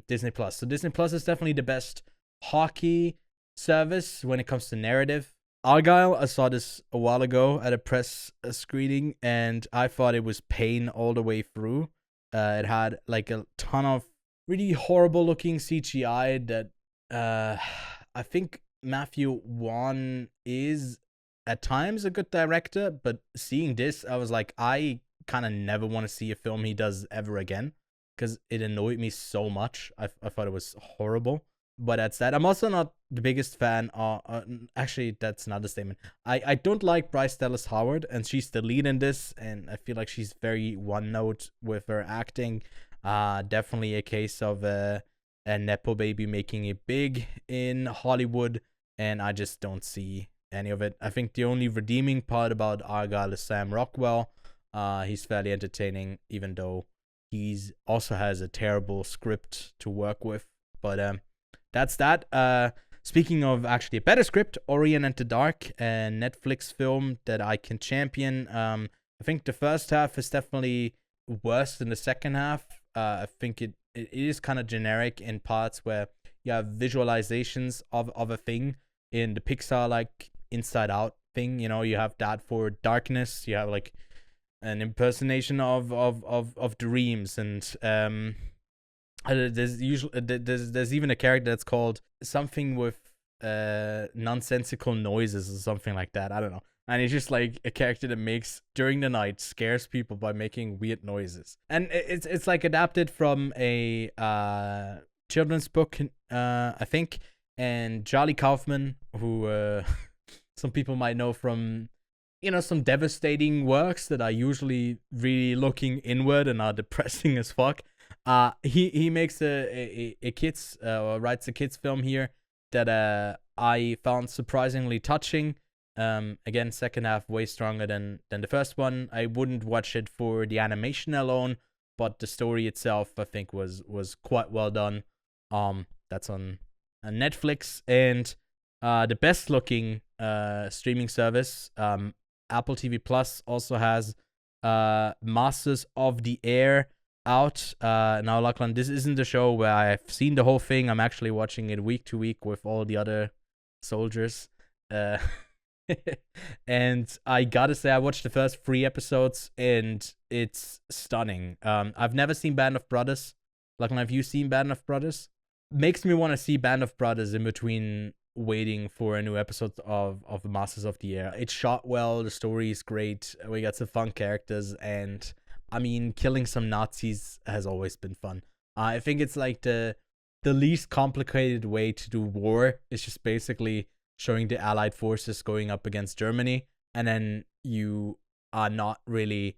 Disney Plus. So Disney Plus is definitely the best hockey service when it comes to narrative. Argylle, I saw this a while ago at a press screening, and I thought it was pain all the way through. It had like a ton of really horrible looking CGI that I think Matthew Vaughn is at times a good director, but seeing this, I was like, I kind of never want to see a film he does ever again, because it annoyed me so much. I thought it was horrible. But that's that. I'm also not the biggest fan actually, that's not a statement. I don't like Bryce Dallas Howard, and she's the lead in this, and I feel like she's very one note with her acting. Definitely a case of a nepo baby making it big in Hollywood, and I just don't see any of it. I think the only redeeming part about Argylle is Sam Rockwell. He's fairly entertaining, even though he's also has a terrible script to work with. But that's that. Speaking of actually a better script, Orion and the Dark, a Netflix film that I can champion. I think the first half is definitely worse than the second half. I think it is kind of generic in parts where you have visualizations of a thing in the Pixar like Inside Out thing. You know, you have that for darkness. You have like an impersonation of dreams, and there's even a character that's called something with nonsensical noises or something like that. I don't know. And it's just like a character that makes during the night scares people by making weird noises. And it's like adapted from a children's book, I think. And Charlie Kaufman, who some people might know from, you know, some devastating works that are usually really looking inward and are depressing as fuck. He makes a kids or writes a kids film here that I found surprisingly touching. Again, second half way stronger than the first one. I wouldn't watch it for the animation alone, but the story itself I think was quite well done. That's on Netflix, and the best looking streaming service, Apple TV Plus, also has Masters of the Air out. Now, Lachlan, this isn't the show where I've seen the whole thing. I'm actually watching it week to week with all the other soldiers. And I gotta say, I watched the first 3 episodes, and it's stunning. I've never seen Band of Brothers. Lachlan, have you seen Band of Brothers? Makes me want to see Band of Brothers in between waiting for a new episode of Masters of the Air. It's shot well, the story is great, we got some fun characters, and I mean, killing some Nazis has always been fun. I think it's like the least complicated way to do war. It's just basically showing the Allied forces going up against Germany, and then you are not really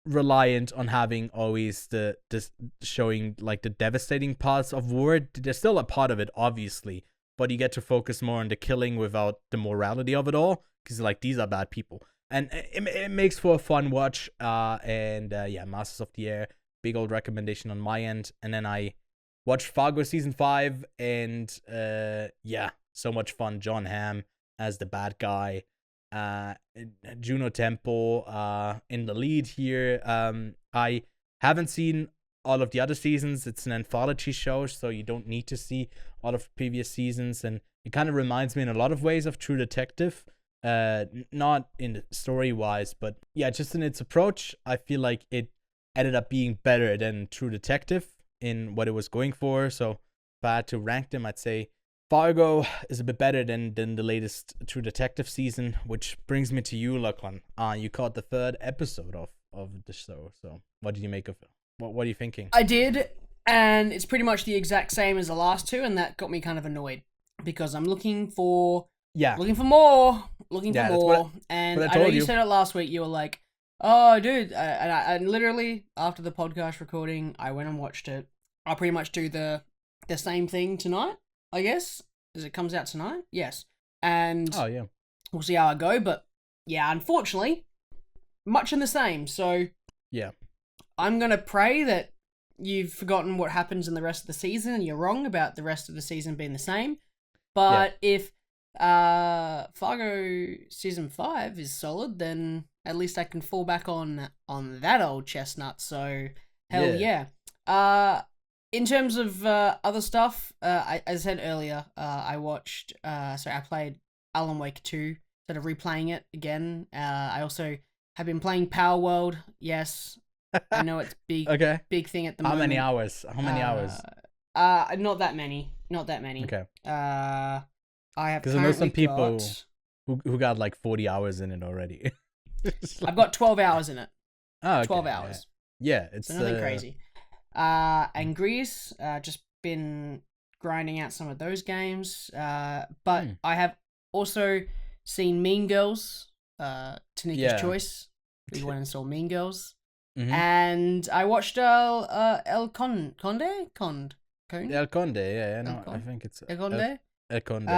reliant on having always the showing like the devastating parts of war. There's still a part of it, obviously, but you get to focus more on the killing without the morality of it all, because like these are bad people, and it makes for a fun watch. Yeah, Masters of the Air, big old recommendation on my end. And then I watched Fargo season 5, and yeah, so much fun. John Hamm as the bad guy, Juno Temple in the lead here. I haven't seen all of the other seasons. It's an anthology show, so you don't need to see all of previous seasons, and it kind of reminds me in a lot of ways of True Detective. Not in story wise, but yeah, just in its approach. I feel like it ended up being better than True Detective in what it was going for. So if I had to rank them, I'd say Fargo is a bit better than the latest True Detective season, which brings me to you, Lachlan. You caught the 3rd episode of the show. So what did you make of it? What are you thinking? I did, and it's pretty much the exact same as the last 2, and that got me kind of annoyed because I'm looking for more. And I know you said it last week. You were like, "Oh, dude," and literally after the podcast recording, I went and watched it. I'll pretty much do the same thing tonight, I guess, as it comes out tonight. Yes, and we'll see how I go. But yeah, unfortunately, much in the same. So yeah, I'm gonna pray that you've forgotten what happens in the rest of the season, and you're wrong about the rest of the season being the same. But if Fargo season 5 is solid, then At least I can fall back on that old chestnut. So hell yeah. In terms of other stuff, as I said earlier, I watched. I played Alan Wake 2. Sort of replaying it again. I also have been playing Palworld. Yes, I know it's big. Okay. Big thing at the moment. How many hours? Not that many. Okay. I have. Because I know some people who got like 40 hours in it already. I've got 12 hours in it. Oh, okay. 12 hours. Yeah, it's so nothing crazy. And Gris, just been grinding out some of those games. But I have also seen Mean Girls, Tanika's Choice. We went and saw Mean Girls. Mm-hmm. And I watched El Conde? El Conde, yeah, no, I think it's El Conde. El Conde.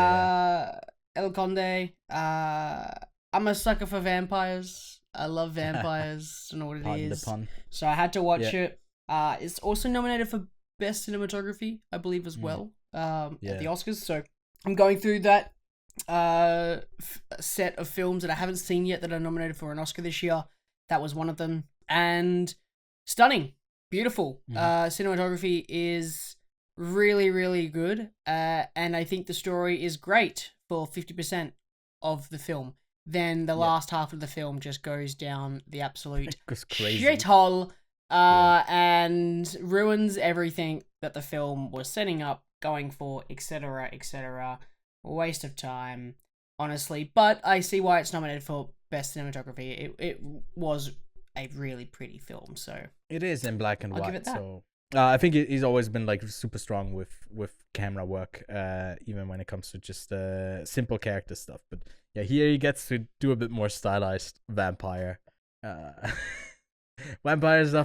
El Conde. I'm a sucker for vampires. I love vampires. Don't know what it is. So I had to watch it. It's also nominated for Best Cinematography, I believe, as well. At the Oscars. So I'm going through that set of films that I haven't seen yet that are nominated for an Oscar this year. That was one of them. And stunning, beautiful. Cinematography is really, really good. And I think the story is great for 50% of the film. Then the last half of the film just goes down the absolute shithole and ruins everything that the film was setting up, going for, etc., etc. Waste of time, honestly. But I see why it's nominated for Best Cinematography. It was a really pretty film, so it is in black and I'll white. Give it that. So I think he's always been like super strong with camera work, even when it comes to just simple character stuff. But yeah, here he gets to do a bit more stylized vampire stuff,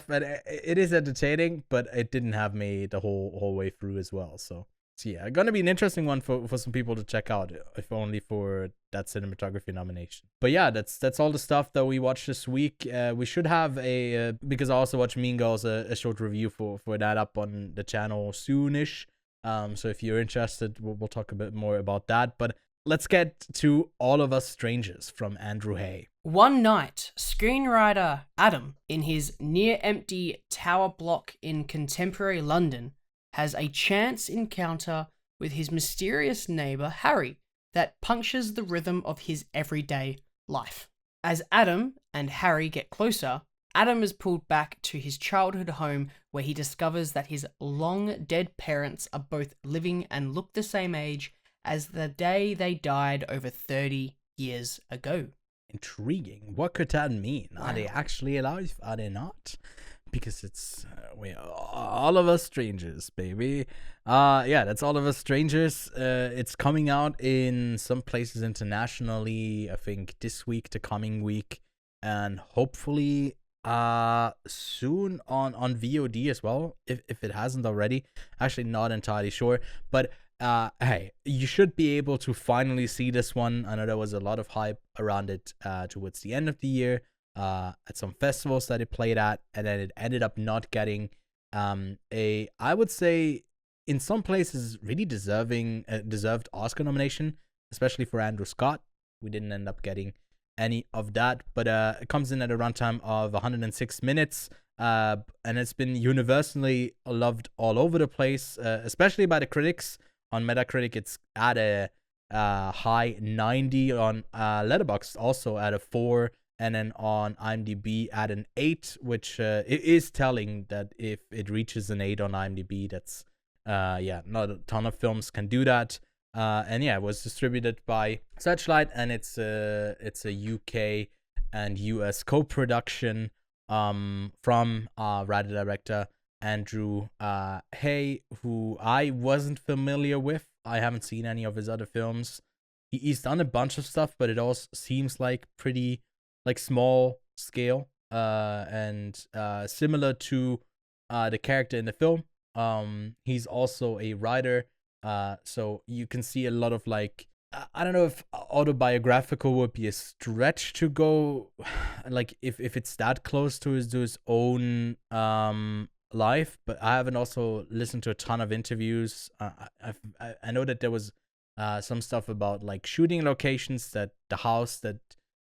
and it is entertaining, but it didn't have me the whole way through as well. So yeah, gonna be an interesting one for some people to check out, if only for that cinematography nomination. But yeah, that's all the stuff that we watched this week. We should have because I also watched Mean Girls, a short review for that up on the channel soonish. So if you're interested, we'll talk a bit more about that. But let's get to All of Us Strangers from Andrew Hay. One night, screenwriter Adam, in his near-empty tower block in contemporary London, has a chance encounter with his mysterious neighbor Harry that punctures the rhythm of his everyday life. As Adam and Harry get closer, Adam is pulled back to his childhood home where he discovers that his long-dead parents are both living and look the same age as the day they died over 30 years ago. Intriguing. What could that mean? Wow. Are they actually alive? Are they not? Because it's we All of Us Strangers, baby. That's All of Us Strangers. It's coming out in some places internationally, I think this week, the coming week, and hopefully soon on VOD as well, if it hasn't already. Actually, not entirely sure, but hey, you should be able to finally see this one. I know there was a lot of hype around it towards the end of the year, at some festivals that it played at, and then it ended up not getting I would say in some places really deserved Oscar nomination, especially for Andrew Scott. We didn't end up getting any of that, but it comes in at a runtime of 106 minutes, and it's been universally loved all over the place, especially by the critics. On Metacritic, it's at a high 90, on Letterboxd also at a 4, and then on IMDb at an 8, which it is telling that if it reaches an 8 on IMDb, that's not a ton of films can do that. And yeah, it was distributed by Searchlight, and it's a UK and US co-production from writer director Andrew Hay, who I wasn't familiar with. I haven't seen any of his other films. He's done a bunch of stuff, but it all seems like pretty small scale and similar to the character in the film. He's also a writer, so you can see a lot of I don't know if autobiographical would be a stretch to go, if it's that close to his own life, but I haven't also listened to a ton of interviews. I know that there was some stuff about shooting locations, that the house that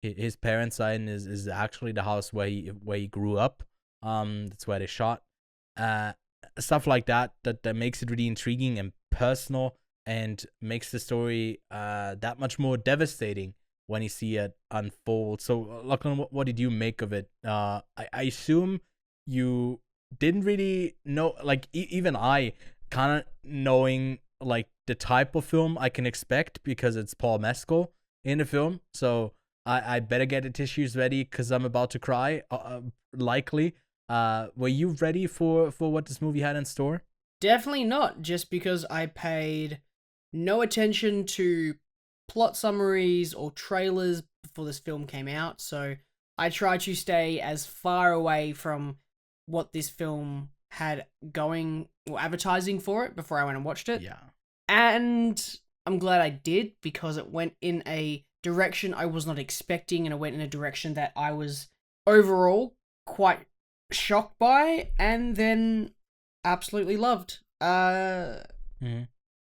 his parents are in is actually the house where he grew up. That's where they shot. Stuff like that makes it really intriguing and personal, and makes the story that much more devastating when you see it unfold. So, Lachlan, what did you make of it? I assume you didn't really know, like, even I, kind of knowing, like, the type of film I can expect because it's Paul Mescal in the film. So I better get the tissues ready because I'm about to cry, likely. Were you ready for what this movie had in store? Definitely not, just because I paid no attention to plot summaries or trailers before this film came out, so I tried to stay as far away from what this film had going or advertising for it before I went and watched it. Yeah. And I'm glad I did, because it went in a direction I was not expecting, and it went in a direction that I was overall quite shocked by, and then absolutely loved. Mm-hmm.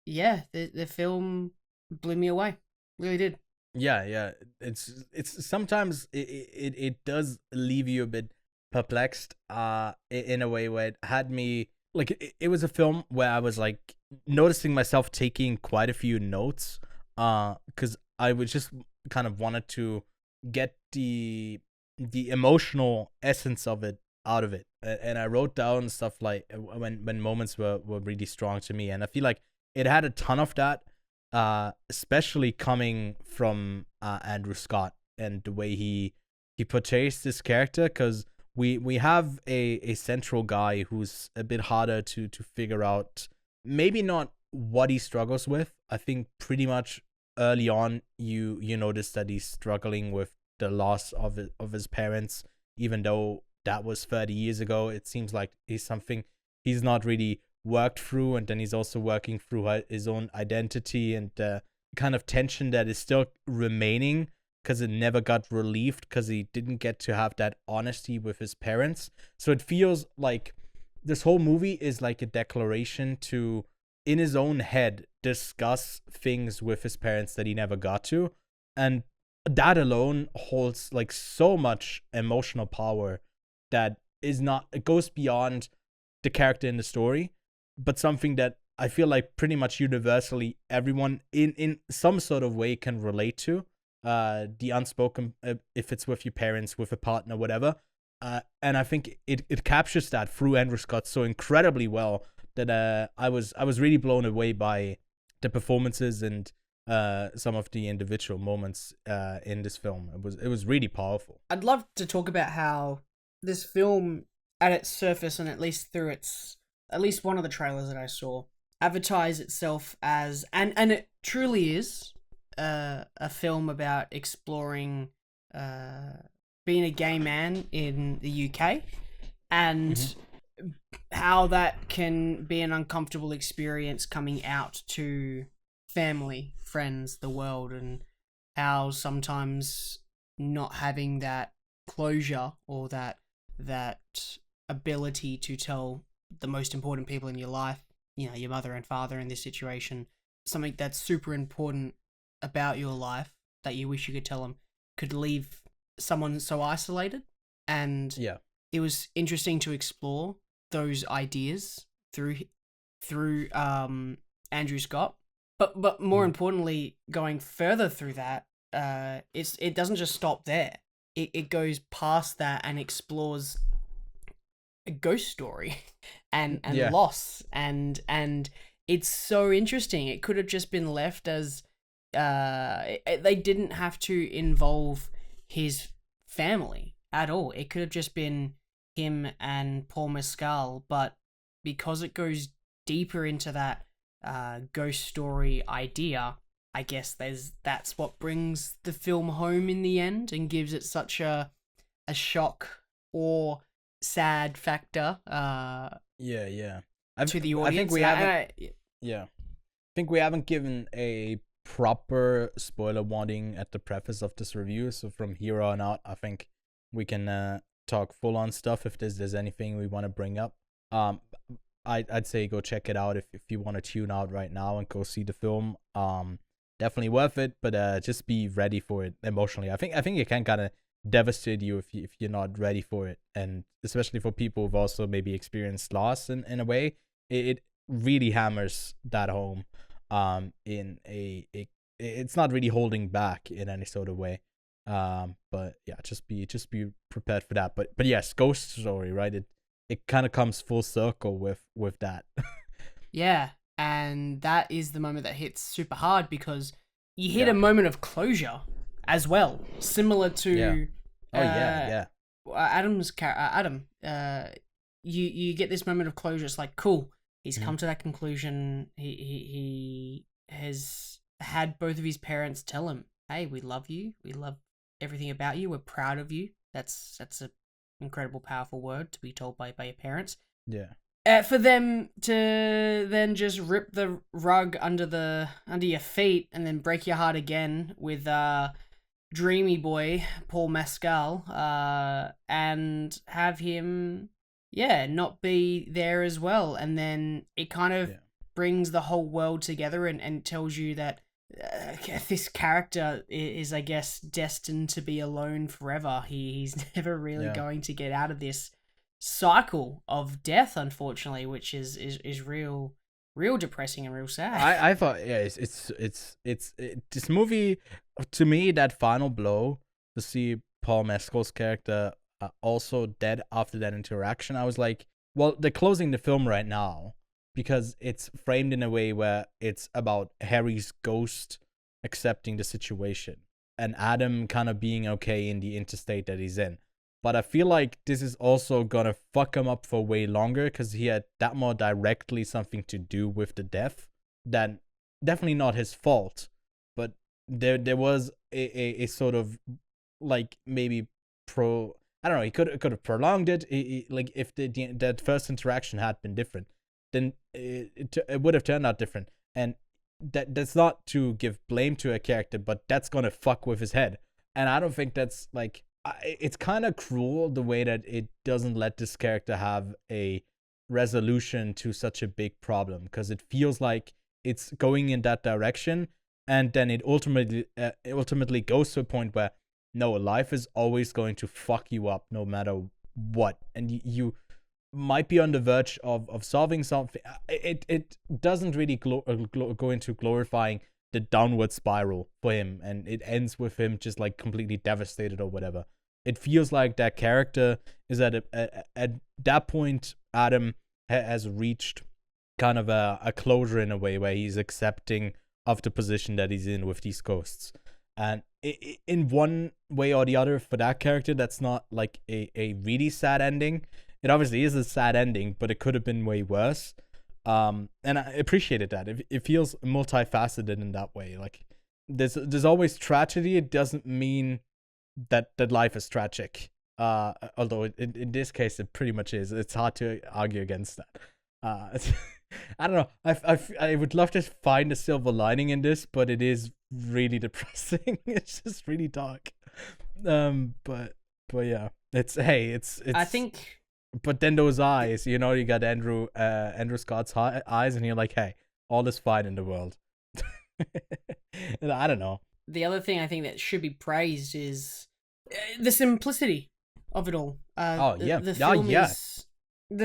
Yeah, the film blew me away. Really did. Yeah. It's sometimes it does leave you a bit perplexed, in a way where it had me, like, it was a film where I was like noticing myself taking quite a few notes, because I was just kind of wanted to get the emotional essence of it out of it, and I wrote down stuff like when moments were really strong to me, and I feel like it had a ton of that, especially coming from Andrew Scott and the way he portrays this character, because we have a central guy who's a bit harder to figure out, maybe not what he struggles with. I think pretty much early on you notice that he's struggling with the loss of his parents, even though that was 30 years ago. It seems like he's something he's not really worked through, and then he's also working through his own identity, and the kind of tension that is still remaining because it never got relieved because he didn't get to have that honesty with his parents. So it feels like this whole movie is like a declaration to, in his own head, discuss things with his parents that he never got to, and that alone holds like so much emotional power that is not, it goes beyond the character in the story, but something that I feel like pretty much universally everyone in some sort of way can relate to. The unspoken, if it's with your parents, with a partner, whatever. And I think it captures that through Andrew Scott so incredibly well that I was really blown away by the performances and some of the individual moments in this film. It was really powerful. I'd love to talk about how this film, at its surface, and at least through at least one of the trailers that I saw, advertise itself as, and it truly is, a film about exploring being a gay man in the UK, and how that can be an uncomfortable experience coming out to family, friends, the world, and how sometimes not having that closure or that ability to tell the most important people in your life, you know, your mother and father in this situation, something that's super important about your life that you wish you could tell them, could leave someone so isolated. And yeah, it was interesting to explore those ideas through Andrew Scott, but more importantly, going further through that, it doesn't just stop there. It goes past that and explores a ghost story and loss, and it's so interesting. It could have just been left as they didn't have to involve his family at all. It could have just been him and Paul Mescal, but because it goes deeper into that ghost story idea, I guess that's what brings the film home in the end and gives it such a shock or sad factor to the audience. I think we haven't given a proper spoiler warning at the preface of this review, so from here on out I think we can talk full on stuff if there's anything we want to bring up. I'd say go check it out if you want to tune out right now and go see the film. definitely worth it, but just be ready for it emotionally. I think it can kind of devastate you if you're not ready for it, and especially for people who've also maybe experienced loss in a way, it really hammers that home. It's not really holding back in any sort of way. But yeah, just be prepared for that. But yes, Ghost Story, right? It kind of comes full circle with that. Yeah, and that is the moment that hits super hard because you hit Yeah. a moment of closure as well, similar to Yeah. Adam's Adam. You get this moment of closure. It's like, cool, he's come to that conclusion. He has had both of his parents tell him, hey, we love you, we love everything about you, we're proud of you. That's a incredible, powerful word to be told by your parents. Yeah. For them to then just rip the rug under your feet and then break your heart again with Dreamy Boy Paul Mescal, and have him not be there as well, and then it kind of brings the whole world together and tells you that this character is, I guess, destined to be alone forever. He's never really going to get out of this cycle of death, unfortunately, which is real depressing and real sad. I thought it's this movie, to me, that final blow to see Paul Mescal's character also dead after that interaction. I was like, well, they're closing the film right now because it's framed in a way where it's about Harry's ghost accepting the situation and Adam kind of being okay in the interstate that he's in. But I feel like this is also gonna fuck him up for way longer because he had that more directly something to do with the death. That definitely not his fault, but there was a sort of like maybe I don't know. He could have prolonged it. Like if that first interaction had been different, then it would have turned out different. And that's not to give blame to a character, but that's gonna fuck with his head. And I don't think that's like. It's kind of cruel the way that it doesn't let this character have a resolution to such a big problem, because it feels like it's going in that direction, and then it ultimately goes to a point where no, life is always going to fuck you up no matter what, and you might be on the verge of solving something. It doesn't really go into glorifying the downward spiral for him, and it ends with him just like completely devastated or whatever. It feels like that character is at that point. Adam has reached kind of a closure in a way where he's accepting of the position that he's in with these ghosts, and in one way or the other, for that character, that's not like a really sad ending. It obviously is a sad ending, but it could have been way worse. And I appreciated that. It feels multifaceted in that way. Like there's always tragedy. It doesn't mean that life is tragic. Although in this case it pretty much is. It's hard to argue against that. I don't know. I would love to find a silver lining in this, but it is really depressing. It's just really dark. But yeah, it's I think. But then those eyes, you got Andrew Scott's eyes, and you're like, hey, all is fine in the world. And I don't know. The other thing I think that should be praised is the simplicity of it all. The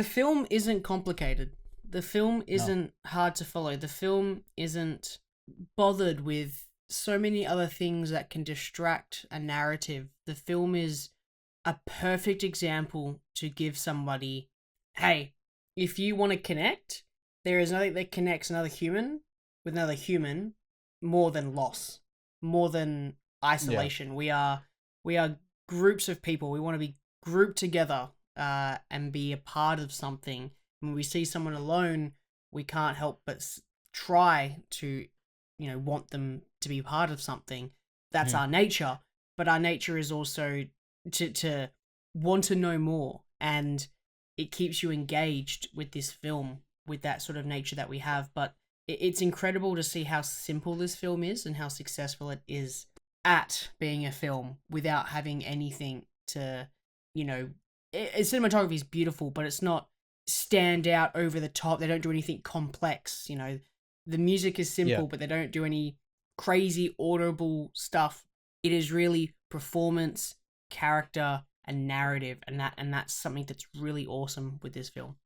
film isn't complicated. The film isn't hard to follow. The film isn't bothered with so many other things that can distract a narrative. The film is a perfect example to give somebody, hey, if you want to connect, there is nothing that connects another human with another human more than loss, more than isolation. Yeah. We are groups of people. We want to be grouped together and be a part of something. When we see someone alone, we can't help but try to, want them to be part of something. That's our nature. But our nature is also to want to know more, and it keeps you engaged with this film, with that sort of nature that we have. But it's incredible to see how simple this film is and how successful it is at being a film without having anything to, cinematography is beautiful, but it's not stand out over the top. They don't do anything complex. The music is simple, but they don't do any crazy audible stuff. It is really performance, character, and narrative, and that's something that's really awesome with this film.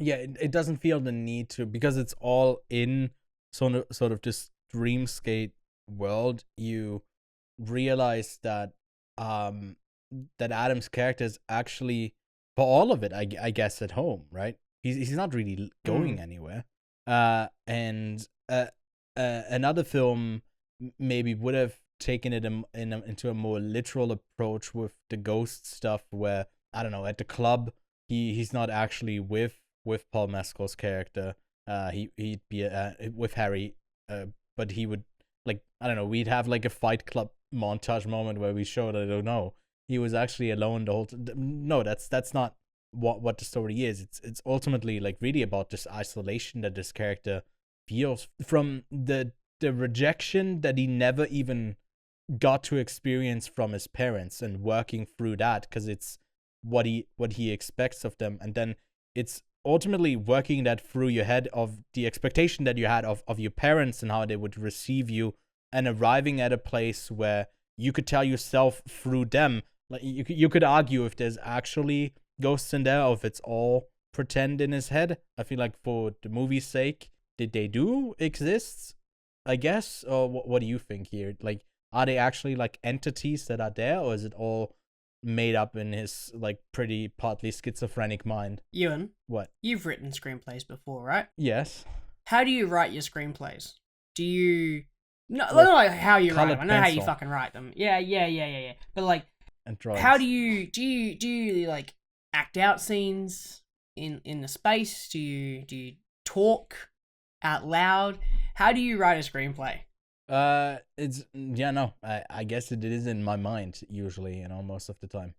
Yeah, it doesn't feel the need to, because it's all in sort of this dreamscape world. You realize that that Adam's character is actually, for all of it, I guess, at home, right? He's not really going anywhere. And another film maybe would have taken it into a more literal approach with the ghost stuff, where, I don't know, at the club he's not actually with Paul Mescal's character. He'd be with Harry, but he would, like, I don't know, we'd have like a Fight Club montage moment where we show that, I don't know, he was actually alone the whole no, that's not what the story is. It's ultimately like really about this isolation that this character feels from the rejection that he never even got to experience from his parents, and working through that because it's what he expects of them, and then it's ultimately working that through your head of the expectation that you had of your parents and how they would receive you, and arriving at a place where you could tell yourself through them, like you could argue if there's actually ghosts in there or if it's all pretend in his head. I feel like for the movie's sake, did they do exist, I guess? Or what do you think here? Like, are they actually like entities that are there, or is it all made up in his like pretty partly schizophrenic mind? Ewan, what? You've written screenplays before, right? Yes. How do you write your screenplays? Do you no, I don't know how you write them. I know how you fucking write them. Yeah. But like, how do you like act out scenes in the space? Do you talk out loud? How do you write a screenplay? It's I guess it is in my mind usually, most of the time.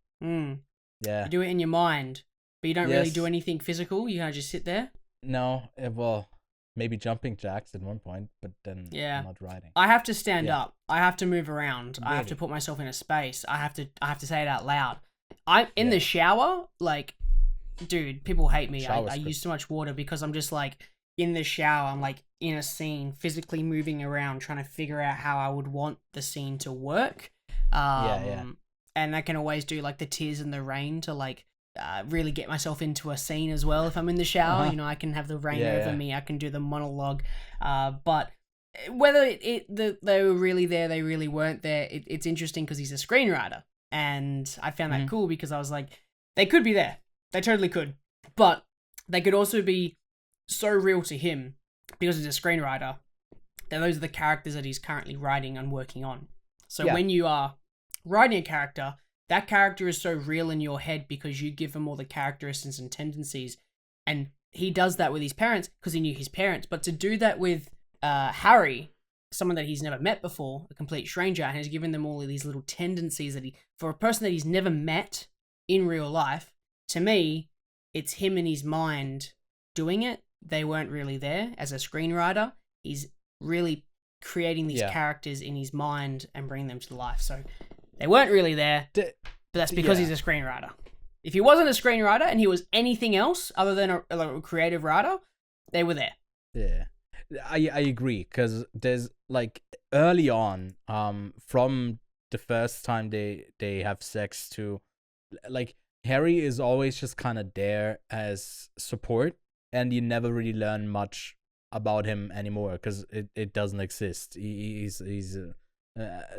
Yeah. You do it in your mind, but you don't really do anything physical. You kind of just sit there. No, well, maybe jumping jacks at one point, but then I'm not writing. I have to stand up. I have to move around. Really? I have to put myself in a space. I have to say it out loud. I'm in the shower, like, dude, people hate me. I use too much water because I'm just like in the shower. I'm like in a scene, physically moving around, trying to figure out how I would want the scene to work. And I can always do like the tears in the rain to like really get myself into a scene as well. If I'm in the shower, I can have the rain over me. I can do the monologue. But whether they were really there, they really weren't there. It's interesting because he's a screenwriter, and I found that cool because I was like, they could be there. They totally could, but they could also be so real to him because he's a screenwriter that those are the characters that he's currently writing and working on. So when you are writing a character, that character is so real in your head because you give him all the characteristics and tendencies. And he does that with his parents because he knew his parents. But to do that with Harry, someone that he's never met before, a complete stranger, and has given them all of these little tendencies that for a person that he's never met in real life, to me, it's him in his mind doing it. They weren't really there. As a screenwriter, he's really creating these characters in his mind and bringing them to life. So they weren't really there, but that's because he's a screenwriter. If he wasn't a screenwriter and he was anything else other than a creative writer, they were there. Yeah, I agree, because there's like early on, from the first time they have sex to, like, Harry is always just kind of there as support, and you never really learn much about him anymore because it doesn't exist. He's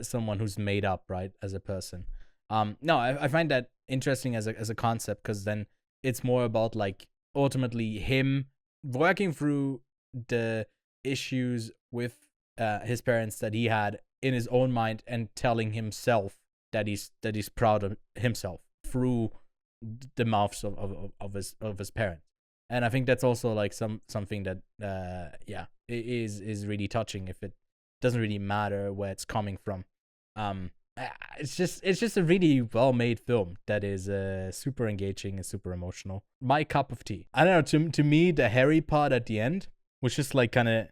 someone who's made up, right, as a person. No, I find that interesting as a concept, because then it's more about like ultimately him working through the issues with his parents that he had in his own mind, and telling himself that he's proud of himself through the mouths of his parents. And I think that's also like something that is really touching, if it doesn't really matter where it's coming from. It's just a really well-made film that is super engaging and super emotional. My cup of tea. I don't know, to me, the Harry part at the end was just like kind of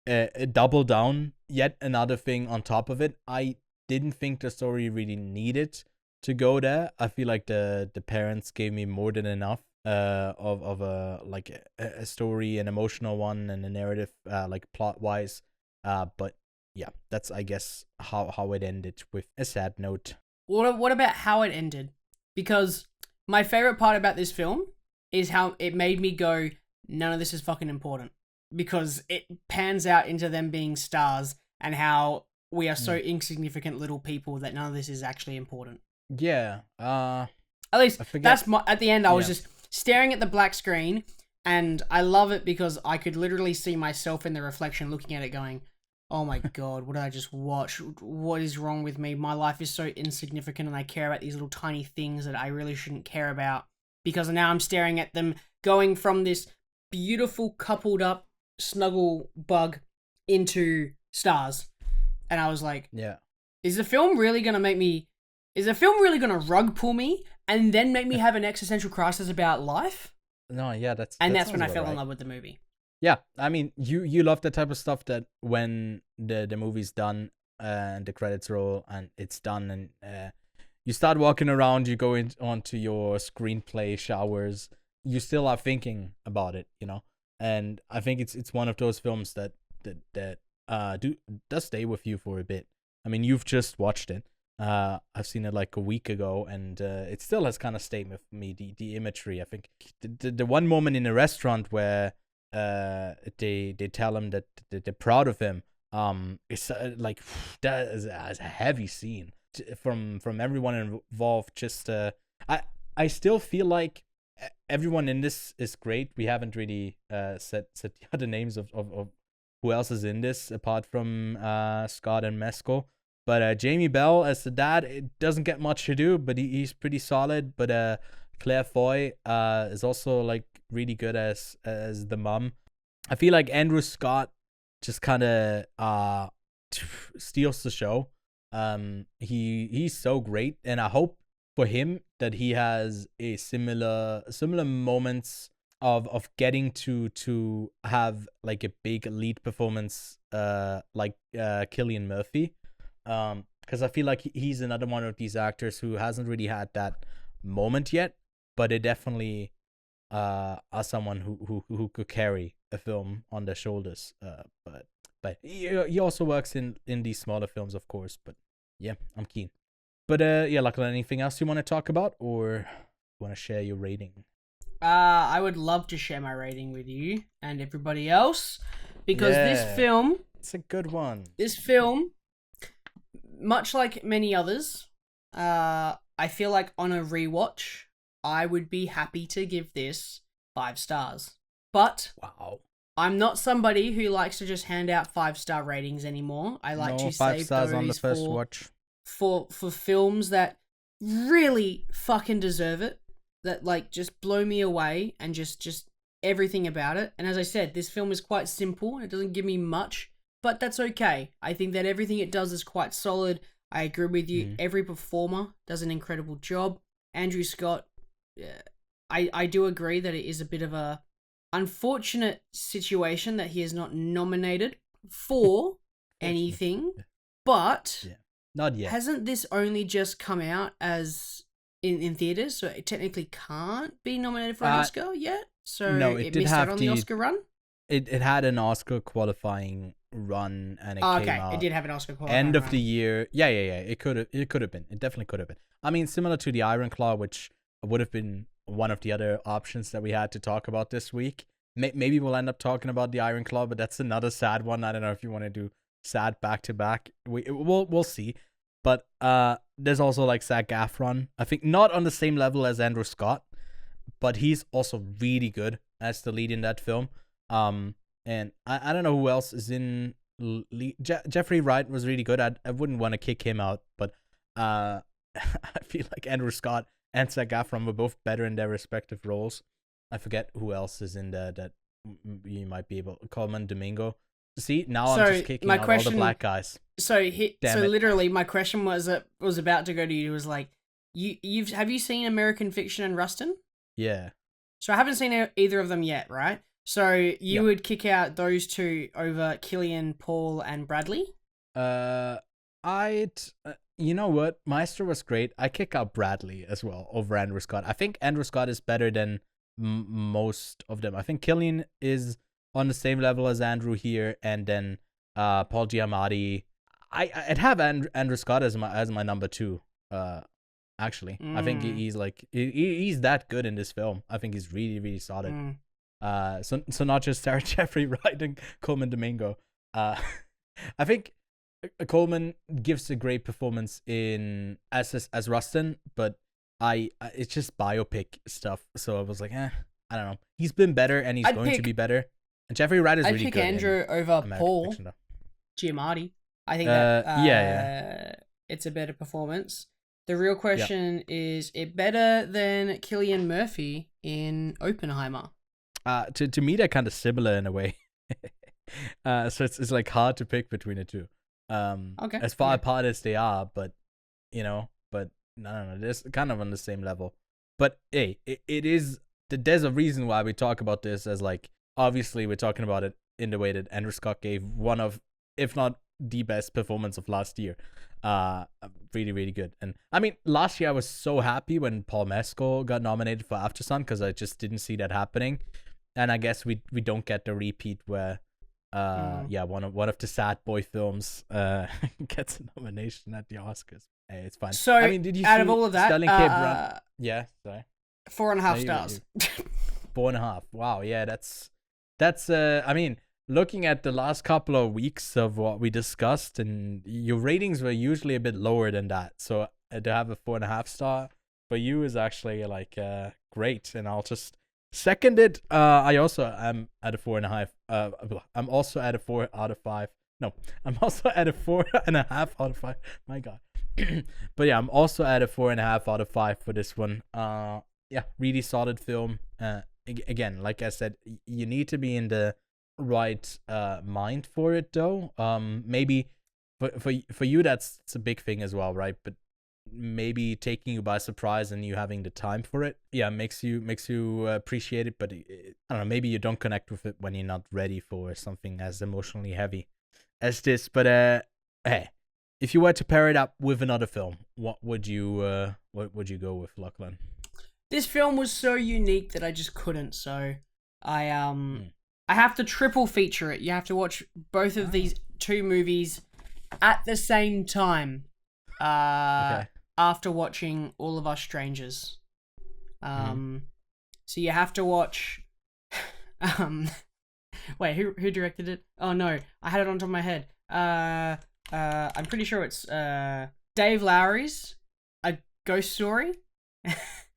a double down, yet another thing on top of it. I didn't think the story really needed to go there. I feel like the parents gave me more than enough of a story, an emotional one, and a narrative, like plot wise. But yeah, that's, I guess, how it ended, with a sad note. What about how it ended? Because my favorite part about this film is how it made me go, none of this is fucking important. Because it pans out into them being stars and how we are so insignificant little people that none of this is actually important. Yeah. At least that's at the end I was just staring at the black screen, and I love it because I could literally see myself in the reflection looking at it going, oh my god, what did I just watch? What is wrong with me? My life is so insignificant and I care about these little tiny things that I really shouldn't care about. Because now I'm staring at them going from this beautiful coupled up snuggle bug into stars. And I was like, is the film really going to rug pull me and then make me have an existential crisis about life? No, yeah, that's when I fell in love with the movie. Yeah, I mean, you love the type of stuff that when the movie's done and the credits roll and it's done and you start walking around, you go onto your screenplay showers, you still are thinking about it, you know. And I think it's one of those films that does stay with you for a bit. I mean, you've just watched it. I've seen it like a week ago, and it still has kind of stayed with me. The imagery, I think, the one moment in a restaurant where they tell him that they're proud of him. It's like that is a heavy scene from everyone involved. Just I still feel like everyone in this is great. We haven't really said the other names of who else is in this apart from Scott and Mescal. But Jamie Bell as the dad, it doesn't get much to do, but he's pretty solid. But Claire Foy is also like really good as the mom. I feel like Andrew Scott just kind of steals the show. He's so great, and I hope for him that he has a similar moments of getting to have like a big lead performance like Cillian Murphy. Because I feel like he's another one of these actors who hasn't really had that moment yet, but they definitely are someone who could carry a film on their shoulders. But he also works in these smaller films, of course. But yeah, I'm keen. But yeah, Lachlan, anything else you want to talk about, or want to share your rating? I would love to share my rating with you and everybody else, because this film, it's a good one. This film, much like many others, I feel like on a rewatch, I would be happy to give this 5 stars. But wow, I'm not somebody who likes to just hand out 5-star ratings anymore. I like to save those on the first watch for films that really fucking deserve it, that like just blow me away and just everything about it. And as I said, this film is quite simple. It doesn't give me much, but that's okay. I think that everything it does is quite solid. I agree with you. Every performer does an incredible job. Andrew Scott, I do agree that it is a bit of a unfortunate situation that he is not nominated for anything, but not yet. Hasn't this only just come out as in theaters, so it technically can't be nominated for an Oscar yet? So no, it missed out on the Oscar run? It had an Oscar qualifying run, and it came out. It did have an Oscar qualifying end of run. the year. Yeah. It could have been. It definitely could have been. I mean, similar to the Iron Claw, which would have been one of the other options that we had to talk about this week. Maybe we'll end up talking about the Iron Claw, but that's another sad one. I don't know if you want to do sad back to back. We'll see. But there's also like Zac Efron. I think not on the same level as Andrew Scott, but he's also really good as the lead in that film. And I don't know who else is in lead. Jeffrey Wright was really good. I wouldn't want to kick him out, but I feel like Andrew Scott and Zac Efron were both better in their respective roles. I forget who else is in there that you might be able. Coleman Domingo. See, now I'm just kicking out all the black guys. So literally, my question was about to go to you. Was like, have you seen American Fiction and Rustin? Yeah. So I haven't seen either of them yet, right? So you would kick out those two over Cillian, Paul, and Bradley? You know what? Maestro was great. I kick out Bradley as well over Andrew Scott. I think Andrew Scott is better than most of them. I think Cillian is on the same level as Andrew here, and then Paul Giamatti. I'd have Andrew Scott as my number 2. Actually, I think he's like he's that good in this film. I think he's really, really solid. So not just Sarah Jeffrey Wright and Coleman Domingo. I think Coleman gives a great performance in as Rustin, but it's just biopic stuff. So I was like, I don't know. He's been better, and he's going to be better. And Jeffrey Wright is really good. I'd pick Andrew over Paul Giamatti. I think that it's a better performance. The real question is it better than Cillian Murphy in Oppenheimer? To me, they're kind of similar in a way. So it's like hard to pick between the two. Okay. As far apart as they are, but no, they're kind of on the same level. But hey, it is. There's a reason why we talk about this as like, obviously we're talking about it in the way that Andrew Scott gave one of, if not the best performance of last year. Really, really good. And I mean, last year I was so happy when Paul Mescal got nominated for Aftersun because I just didn't see that happening. And I guess we don't get the repeat where one of the sad boy films gets a nomination at the Oscars. Hey, it's fine. So I mean, did you out see of all of that, Sterling K. Brown? Yeah, sorry. 4.5 stars. 4.5. Wow, yeah, that's I mean, looking at the last couple of weeks of what we discussed, and your ratings were usually a bit lower than that. So to have a 4.5 star for you is actually like great, and I'll just second it. I also am at a 4.5. I'm also at a 4 out of 5. No, I'm also at a 4.5 out of 5. My God. But yeah, I'm also at a 4.5 out of 5 for this one. Yeah, really solid film. Again, like I said, you need to be in the right mind for it though. Maybe for you that's a big thing as well, right? But maybe taking you by surprise and you having the time for it, makes you appreciate it. But I don't know, maybe you don't connect with it when you're not ready for something as emotionally heavy as this. But hey, if you were to pair it up with another film, what would you go with, Lachlan? This film was so unique that I just couldn't. So I have to triple feature it. You have to watch both of these 2 movies at the same time. Okay. After watching All of Us Strangers. So you have to watch wait, who directed it? Oh no, I had it on top of my head. I'm pretty sure it's Dave Lowry's A Ghost Story.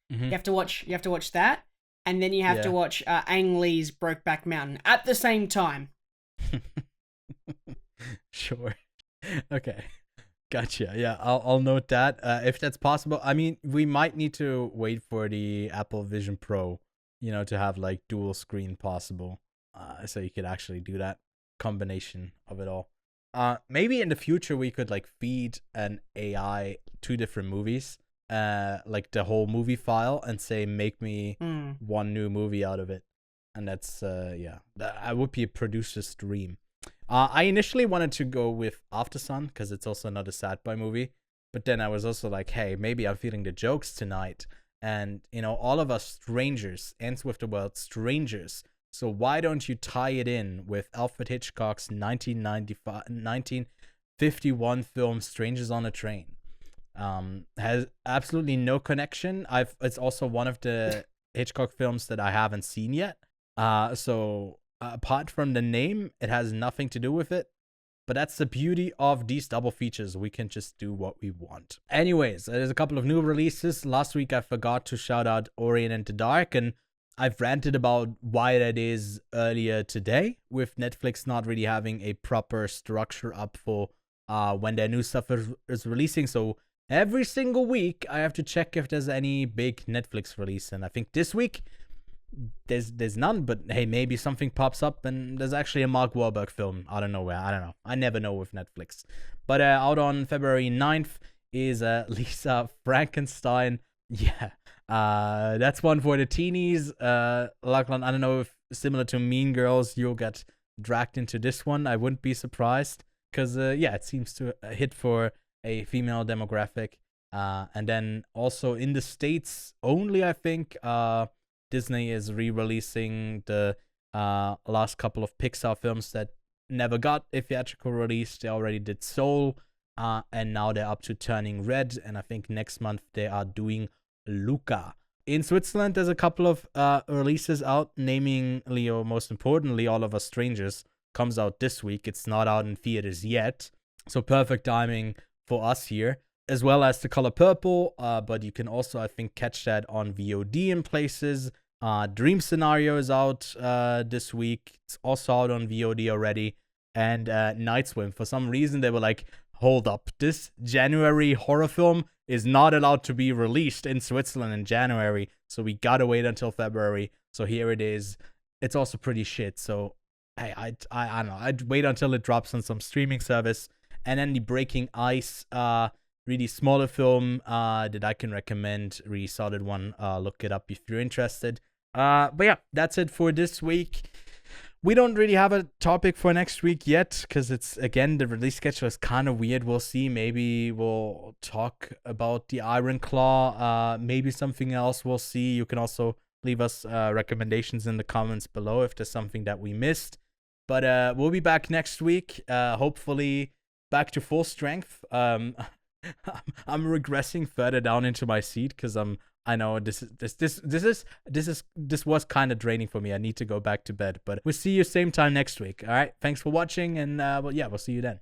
You have to watch that, and then you have to watch Ang Lee's Brokeback Mountain at the same time. Sure. Okay. Gotcha. Yeah, I'll note that if that's possible. I mean, we might need to wait for the Apple Vision Pro, to have like dual screen possible, so you could actually do that combination of it all. Maybe in the future we could like feed an AI 2 different movies, like the whole movie file, and say make me one new movie out of it, and that's that would be a producer's dream. I initially wanted to go with Aftersun because it's also another sad boy movie, but then I was also like, hey, maybe I'm feeling the jokes tonight, and All of Us Strangers ends with the word strangers, so why don't you tie it in with Alfred Hitchcock's 1951 film Strangers on a Train? Has absolutely no connection. It's also one of the Hitchcock films that I haven't seen yet. So apart from the name, it has nothing to do with it. But that's the beauty of these double features. We can just do what we want. Anyways, there's a couple of new releases. Last week I forgot to shout out Orion and the Dark, and I've ranted about why that is earlier today, with Netflix not really having a proper structure up for when their new stuff is releasing. So every single week I have to check if there's any big Netflix release, and I think this week there's none, but hey, maybe something pops up and there's actually a Mark Wahlberg film out of nowhere. I don't know. I never know with Netflix. But out on February 9th is Lisa Frankenstein. Yeah, that's one for the teenies. Lachlan, I don't know if similar to Mean Girls, you'll get dragged into this one. I wouldn't be surprised because it seems to hit for a female demographic. And then also in the States only, I think, Disney is re-releasing the last couple of Pixar films that never got a theatrical release. They already did Soul, and now they're up to Turning Red, and I think next month they are doing Luca. In Switzerland, there's a couple of releases out, namely, or most importantly, All of Us Strangers comes out this week. It's not out in theaters yet, so perfect timing for us here, as well as The Color Purple, but you can also, I think, catch that on VOD in places. Dream Scenario is out this week. It's also out on VOD already. And Night Swim. For some reason, they were like, hold up. This January horror film is not allowed to be released in Switzerland in January. So we gotta wait until February. So here it is. It's also pretty shit. So I don't know. I'd wait until it drops on some streaming service. And then the Breaking Ice, really smaller film that I can recommend. Really solid one. Look it up if you're interested. But yeah, that's it for this week. We don't really have a topic for next week yet, because it's, again, the release schedule is kind of weird. We'll see. Maybe we'll talk about the Iron Claw. Maybe something else. We'll see. You can also leave us recommendations in the comments below if there's something that we missed. But we'll be back next week. Hopefully back to full strength. I'm regressing further down into my seat because I know this was kind of draining for me. I need to go back to bed, but we'll see you same time next week. All right. Thanks for watching, and we'll see you then.